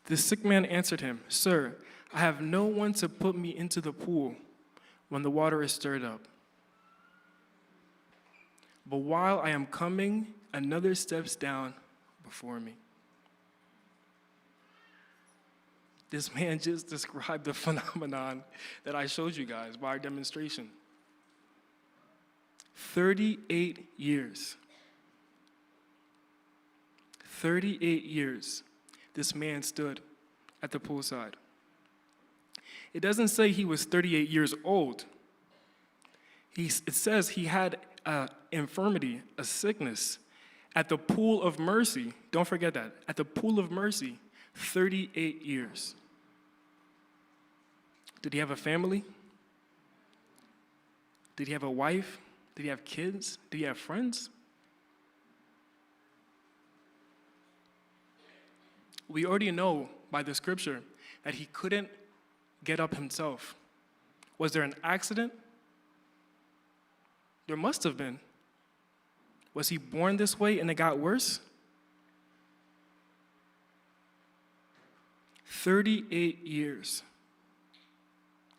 The sick man answered him, "Sir, I have no one to put me into the pool when the water is stirred up. But while I am coming, another steps down before me." This man just described the phenomenon that I showed you guys by our demonstration. 38 years. 38 years this man stood at the poolside. It doesn't say he was 38 years old. It says he had an infirmity, a sickness, at the pool of mercy. Don't forget that. At the pool of mercy, 38 years. Did he have a family? Did he have a wife? Did he have kids? Did he have friends? We already know by the scripture that he couldn't get up himself. Was there an accident? There must have been. Was he born this way and it got worse? 38 years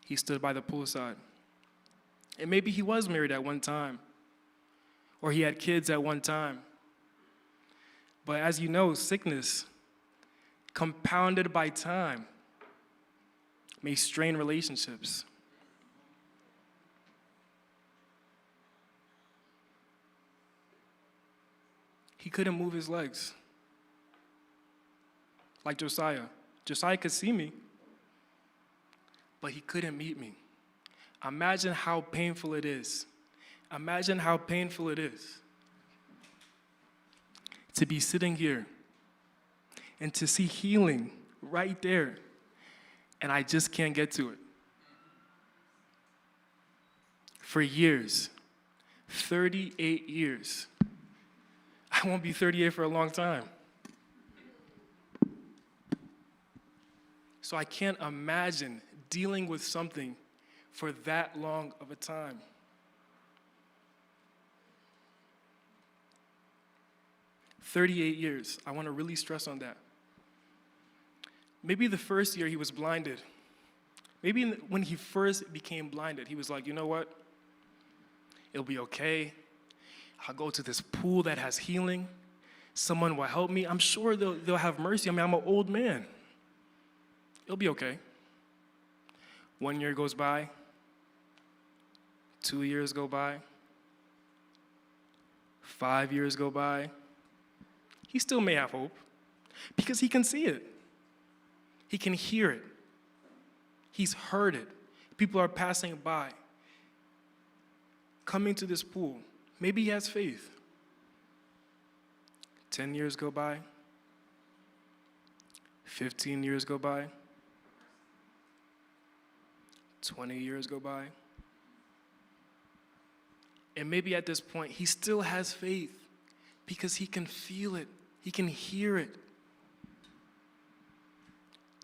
he stood by the poolside. And maybe he was married at one time, or he had kids at one time. But as you know, sickness, compounded by time, may strain relationships. He couldn't move his legs. Like Josiah. Josiah could see me, but he couldn't meet me. Imagine how painful it is. Imagine how painful it is to be sitting here and to see healing right there, and I just can't get to it. For years, 38 years, I won't be 38 for a long time. So I can't imagine dealing with something for that long of a time. "38 years. I want to really stress on that. Maybe the first year he was blinded. Maybe when he first became blinded, he was like, you know what? It'll be okay. I'll go to this pool that has healing. Someone will help me. I'm sure they'll have mercy. I mean, I'm an old man. It'll be okay." 1 year goes by. 2 years go by. 5 years go by. He still may have hope because he can see it. He can hear it. He's heard it. People are passing by, coming to this pool. Maybe he has faith. 10 years go by. 15 years go by. 20 years go by. And maybe at this point, he still has faith because he can feel it. He can hear it.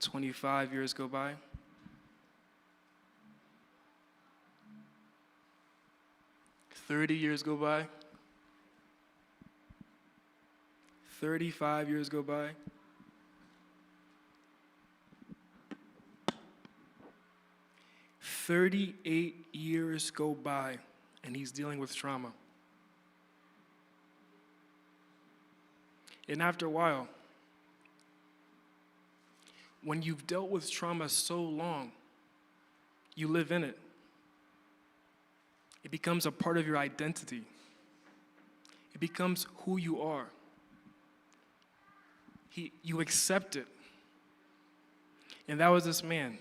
25 years go by. 30 years go by. 35 years go by. 38 years go by, and he's dealing with trauma. And after a while, when you've dealt with trauma so long, you live in it. It becomes a part of your identity. It becomes who you are. You accept it. And that was this man.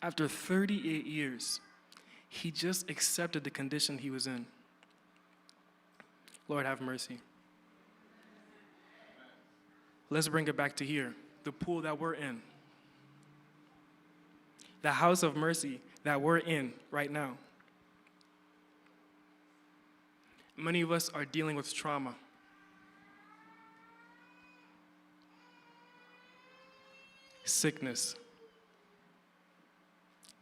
After 38 years, he just accepted the condition he was in. Lord, have mercy. Let's bring it back to here, the pool that we're in. The house of mercy that we're in right now. Many of us are dealing with trauma. Sickness.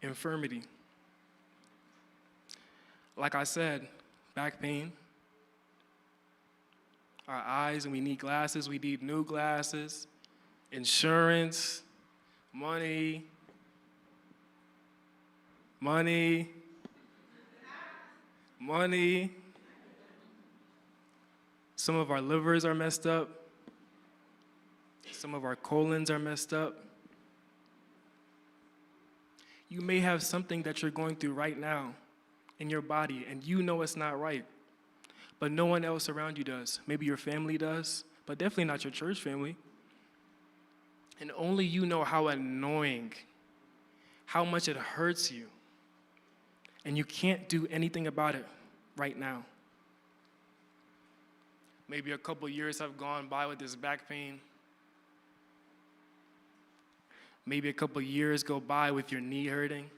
Infirmity. Like I said, back pain. Our eyes, and we need glasses, we need new glasses. Insurance. Money. Some of our livers are messed up. Some of our colons are messed up. You may have something that you're going through right now in your body, and you know it's not right, but no one else around you does. Maybe your family does, but definitely not your church family. And only you know how annoying, how much it hurts you, and you can't do anything about it right now. Maybe a couple years have gone by with this back pain. Maybe a couple years go by with your knee hurting.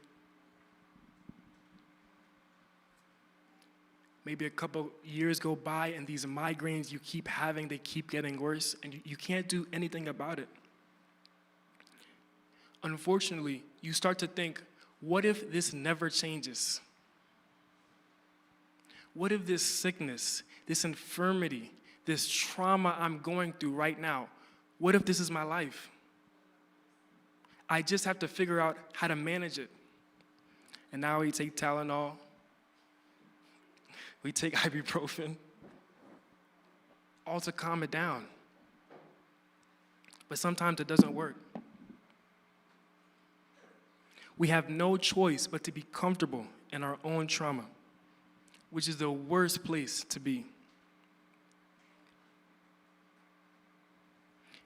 Maybe a couple years go by and these migraines you keep having, they keep getting worse, and you can't do anything about it. Unfortunately, you start to think, what if this never changes? What if this sickness, this infirmity, this trauma I'm going through right now, what if this is my life? I just have to figure out how to manage it. And now we take Tylenol, we take ibuprofen, all to calm it down. But sometimes it doesn't work. We have no choice but to be comfortable in our own trauma, which is the worst place to be.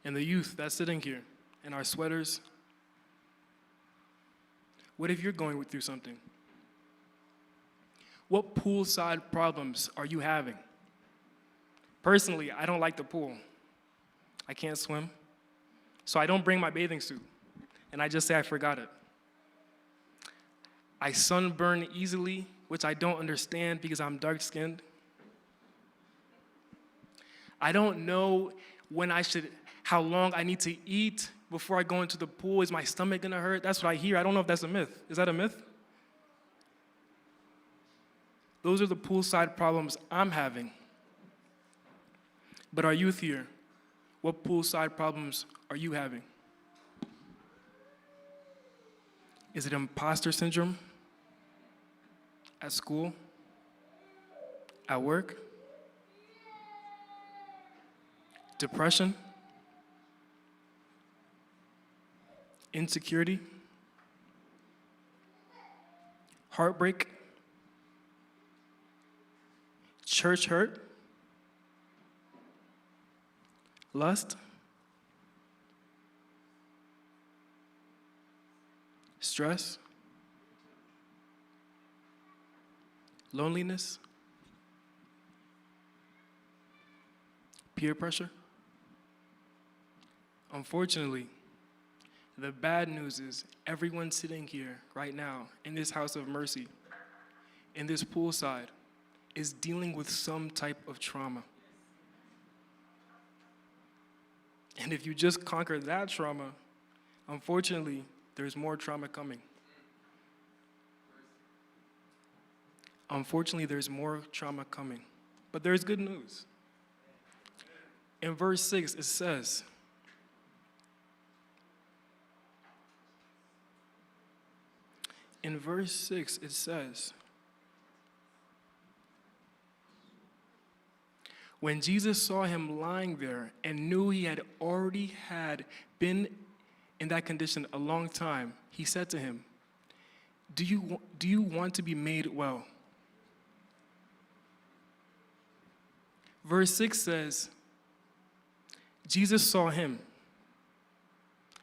And the youth that's sitting here in our sweaters, what if you're going through something? What poolside problems are you having? Personally, I don't like the pool. I can't swim, so I don't bring my bathing suit, and I just say I forgot it. I sunburn easily, which I don't understand because I'm dark-skinned. I don't know how long I need to eat before I go into the pool. Is my stomach gonna hurt? That's what I hear. I don't know if that's a myth. Is that a myth? Those are the poolside problems I'm having. But our youth here, what poolside problems are you having? Is it imposter syndrome? At school? At work? Depression? Insecurity? Heartbreak? Church hurt? Lust? Stress? Loneliness? Peer pressure? Unfortunately, the bad news is everyone sitting here right now in this house of mercy, in this poolside, is dealing with some type of trauma. And if you just conquer that trauma, unfortunately, there's more trauma coming. Unfortunately, there's more trauma coming. But there's good news. In verse 6, it says, when Jesus saw him lying there and knew he had already been in that condition a long time, he said to him, do you want to be made well? Verse 6 says, Jesus saw him,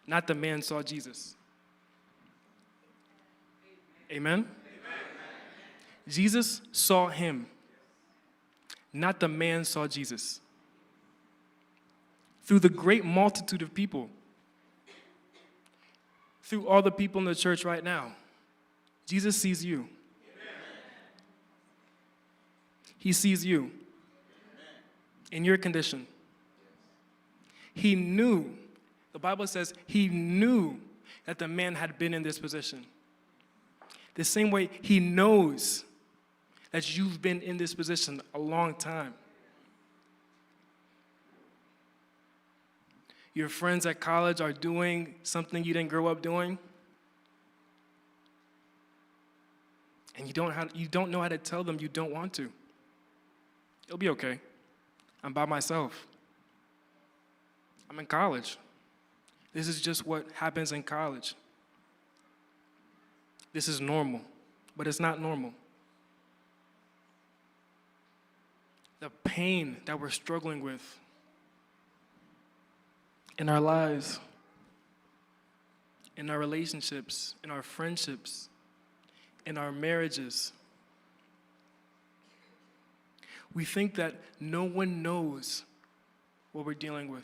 not the man saw Jesus. Amen? Amen? Jesus saw him, not the man saw Jesus. Through the great multitude of people, through all the people in the church right now, Jesus sees you. Amen. He sees you in your condition. He knew, the Bible says, he knew that the man had been in this position. The same way he knows that you've been in this position a long time. Your friends at college are doing something you didn't grow up doing, and you don't know how to tell them you don't want to. It'll be okay. I'm by myself. I'm in college. This is just what happens in college. This is normal, but it's not normal. The pain that we're struggling with in our lives, in our relationships, in our friendships, in our marriages. We think that no one knows what we're dealing with,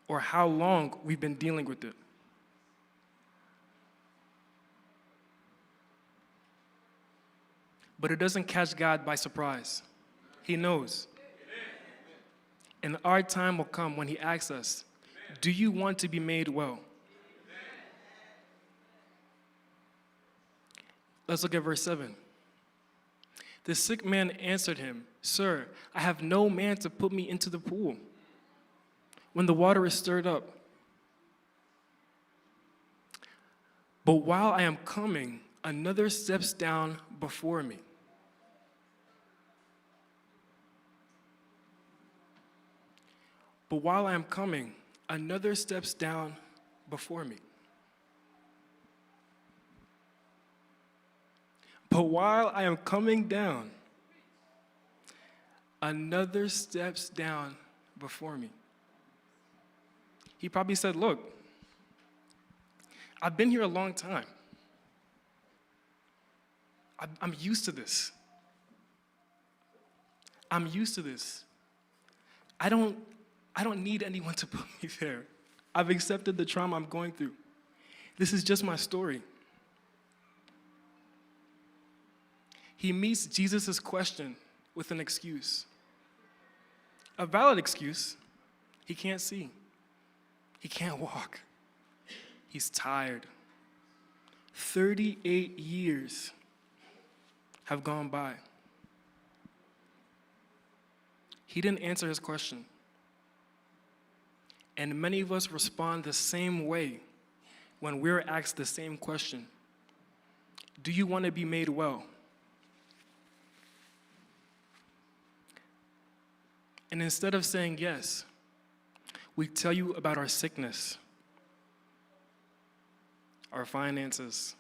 or how long we've been dealing with it. But it doesn't catch God by surprise. He knows. And our time will come when he asks us, do you want to be made well? Let's look at verse 7. The sick man answered him, Sir, I have no man to put me into the pool when the water is stirred up. But while I am coming, another steps down before me. But while I am coming, another steps down before me. But while I am coming down, another steps down before me. He probably said, look, I've been here a long time. I'm used to this. I'm used to this. I don't need anyone to put me there. I've accepted the trauma I'm going through. This is just my story. He meets Jesus' question with an excuse. A valid excuse. He can't see. He can't walk. He's tired. 38 years have gone by. He didn't answer his question. And many of us respond the same way when we're asked the same question. Do you want to be made well? And instead of saying yes, we tell you about our sickness, our finances,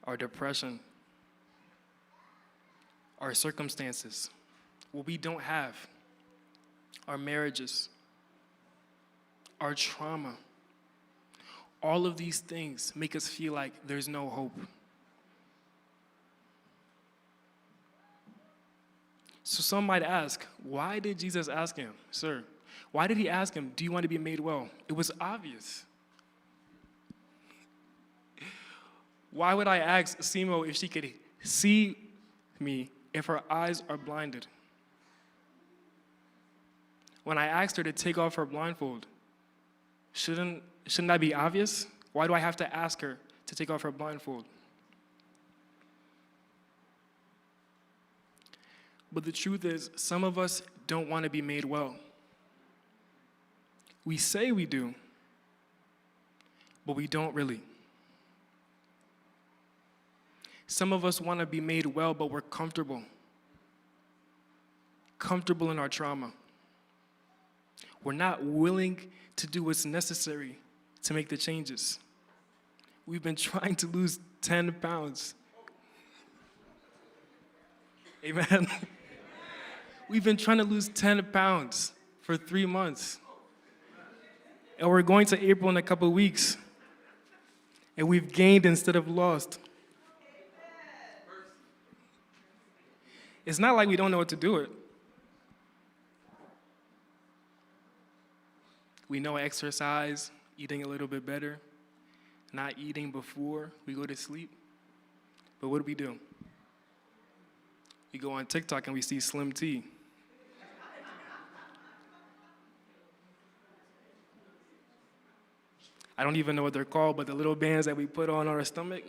our depression, our circumstances, what we don't have, our marriages, our trauma. All of these things make us feel like there's no hope. So some might ask, why did Jesus ask him, sir? Why did he ask him, do you want to be made well? It was obvious. Why would I ask Simo if she could see me if her eyes are blinded? When I asked her to take off her blindfold, shouldn't that be obvious? Why do I have to ask her to take off her blindfold? But the truth is, some of us don't want to be made well. We say we do, but we don't really. Some of us want to be made well, but we're comfortable in our trauma. We're not willing to do what's necessary to make the changes. We've been trying to lose 10 pounds. Amen. We've been trying to lose 10 pounds for 3 months. And we're going to April in a couple of weeks. And we've gained instead of lost. It's not like we don't know what to do it. We know exercise, eating a little bit better, not eating before we go to sleep. But what do? We go on TikTok and we see Slim Tea. I don't even know what they're called, but the little bands that we put on our stomach.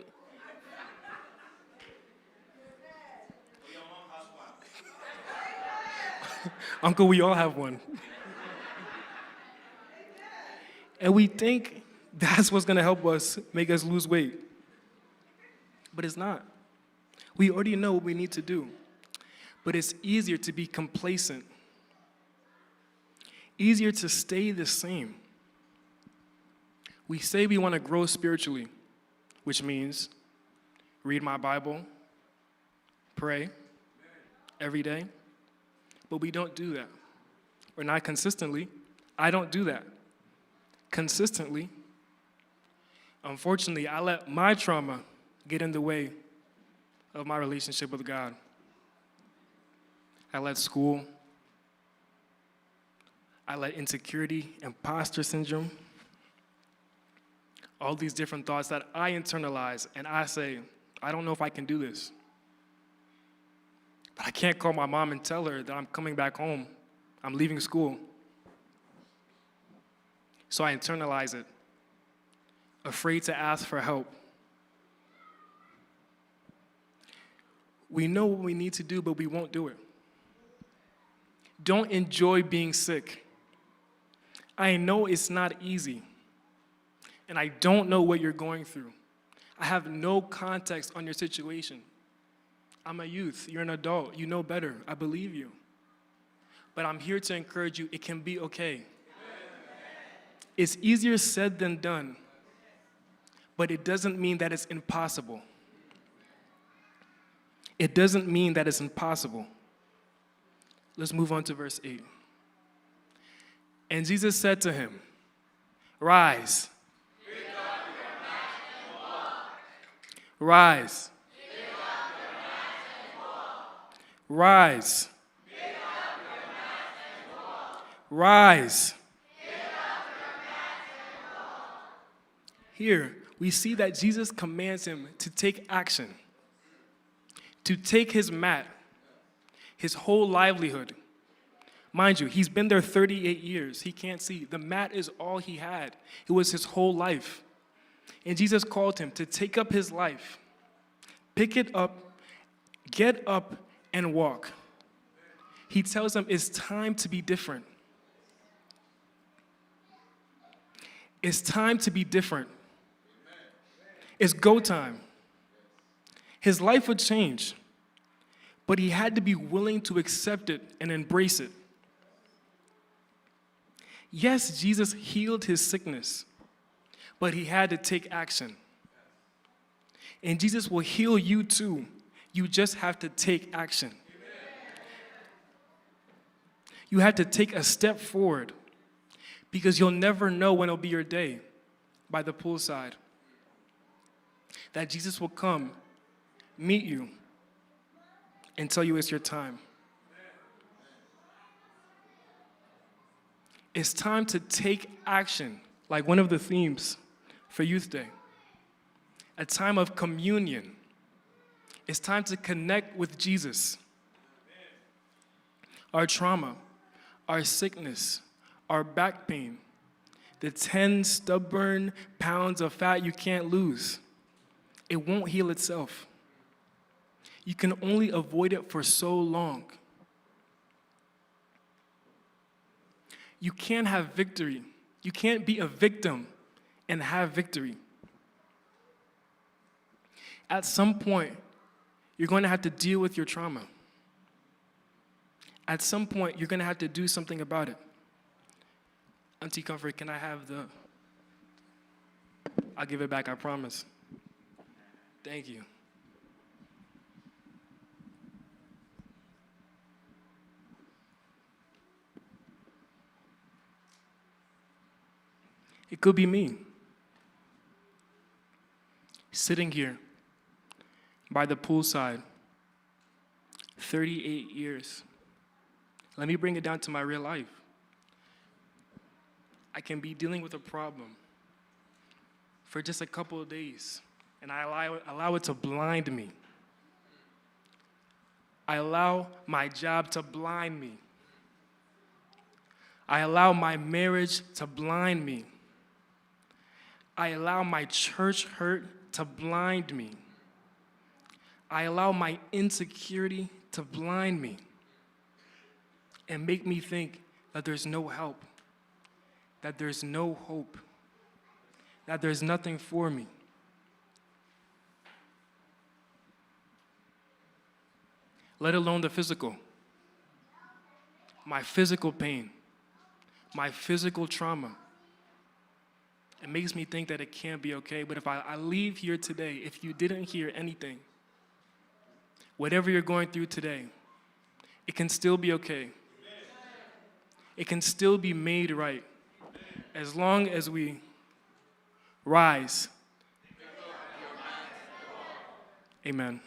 Uncle, we all have one. And we think that's what's gonna help us, make us lose weight. But it's not. We already know what we need to do. But it's easier to be complacent. Easier to stay the same. We say we want to grow spiritually, which means read my Bible, pray every day, but we don't do that. Or not consistently. I don't do that. Consistently. Unfortunately, I let my trauma get in the way of my relationship with God. I let school, I let insecurity, imposter syndrome, all these different thoughts that I internalize, and I say, I don't know if I can do this. But I can't call my mom and tell her that I'm coming back home. I'm leaving school. So I internalize it, afraid to ask for help. We know what we need to do, but we won't do it. Don't enjoy being sick. I know it's not easy. And I don't know what you're going through. I have no context on your situation. I'm a youth. You're an adult. You know better. I believe you. But I'm here to encourage you. It can be okay. It's easier said than done. But it doesn't mean that it's impossible. It doesn't mean that it's impossible. Let's move on to verse 8. And Jesus said to him, "Rise. Rise. Rise. Rise." Here, we see that Jesus commands him to take action, to take his mat, his whole livelihood. Mind you, he's been there 38 years. He can't see. The mat is all he had. It was his whole life. And Jesus called him to take up his life, pick it up, get up, and walk. He tells him it's time to be different. It's time to be different. It's go time. His life would change, but he had to be willing to accept it and embrace it. Yes, Jesus healed his sickness, but he had to take action. And Jesus will heal you too. You just have to take action. You have to take a step forward, because you'll never know when it'll be your day by the poolside. That Jesus will come, meet you, and tell you it's your time. It's time to take action, like one of the themes for Youth Day. A time of communion. It's time to connect with Jesus. Our trauma, our sickness, our back pain, the 10 stubborn pounds of fat you can't lose, it won't heal itself. You can only avoid it for so long. You can't have victory. You can't be a victim and have victory. At some point, you're going to have to deal with your trauma. At some point, you're going to have to do something about it. Auntie Comfort, can I have the... I'll give it back, I promise. Thank you. It could be me, sitting here by the poolside, 38 years. Let me bring it down to my real life. I can be dealing with a problem for just a couple of days, and I allow it to blind me. I allow my job to blind me. I allow my marriage to blind me. I allow my church hurt to blind me. I allow my insecurity to blind me and make me think that there's no help, that there's no hope, that there's nothing for me. Let alone the physical. My physical pain, my physical trauma. It makes me think that it can't be okay. But if I leave here today, if you didn't hear anything, whatever you're going through today, it can still be okay. It can still be made right. As long as we rise. Amen.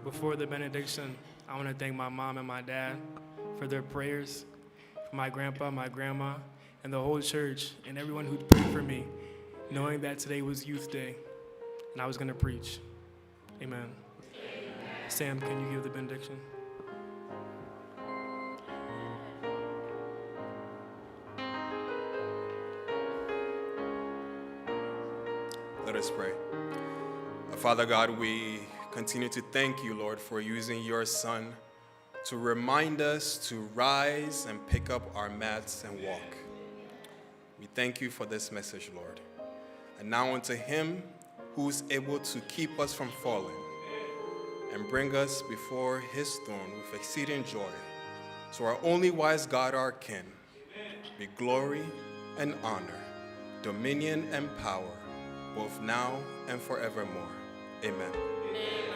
Before the benediction, I want to thank my mom and my dad for their prayers, for my grandpa, my grandma, and the whole church, and everyone who prayed for me, knowing that today was Youth Day, and I was going to preach. Amen. Sam, can you give the benediction? Let us pray. Father God, we continue to thank you, Lord, for using your Son to remind us to rise and pick up our mats and walk. We thank you for this message, Lord. And now unto him who's able to keep us from falling and bring us before his throne with exceeding joy. So our only wise God, our kin, be glory and honor, dominion and power, both now and forevermore. Amen. Amen.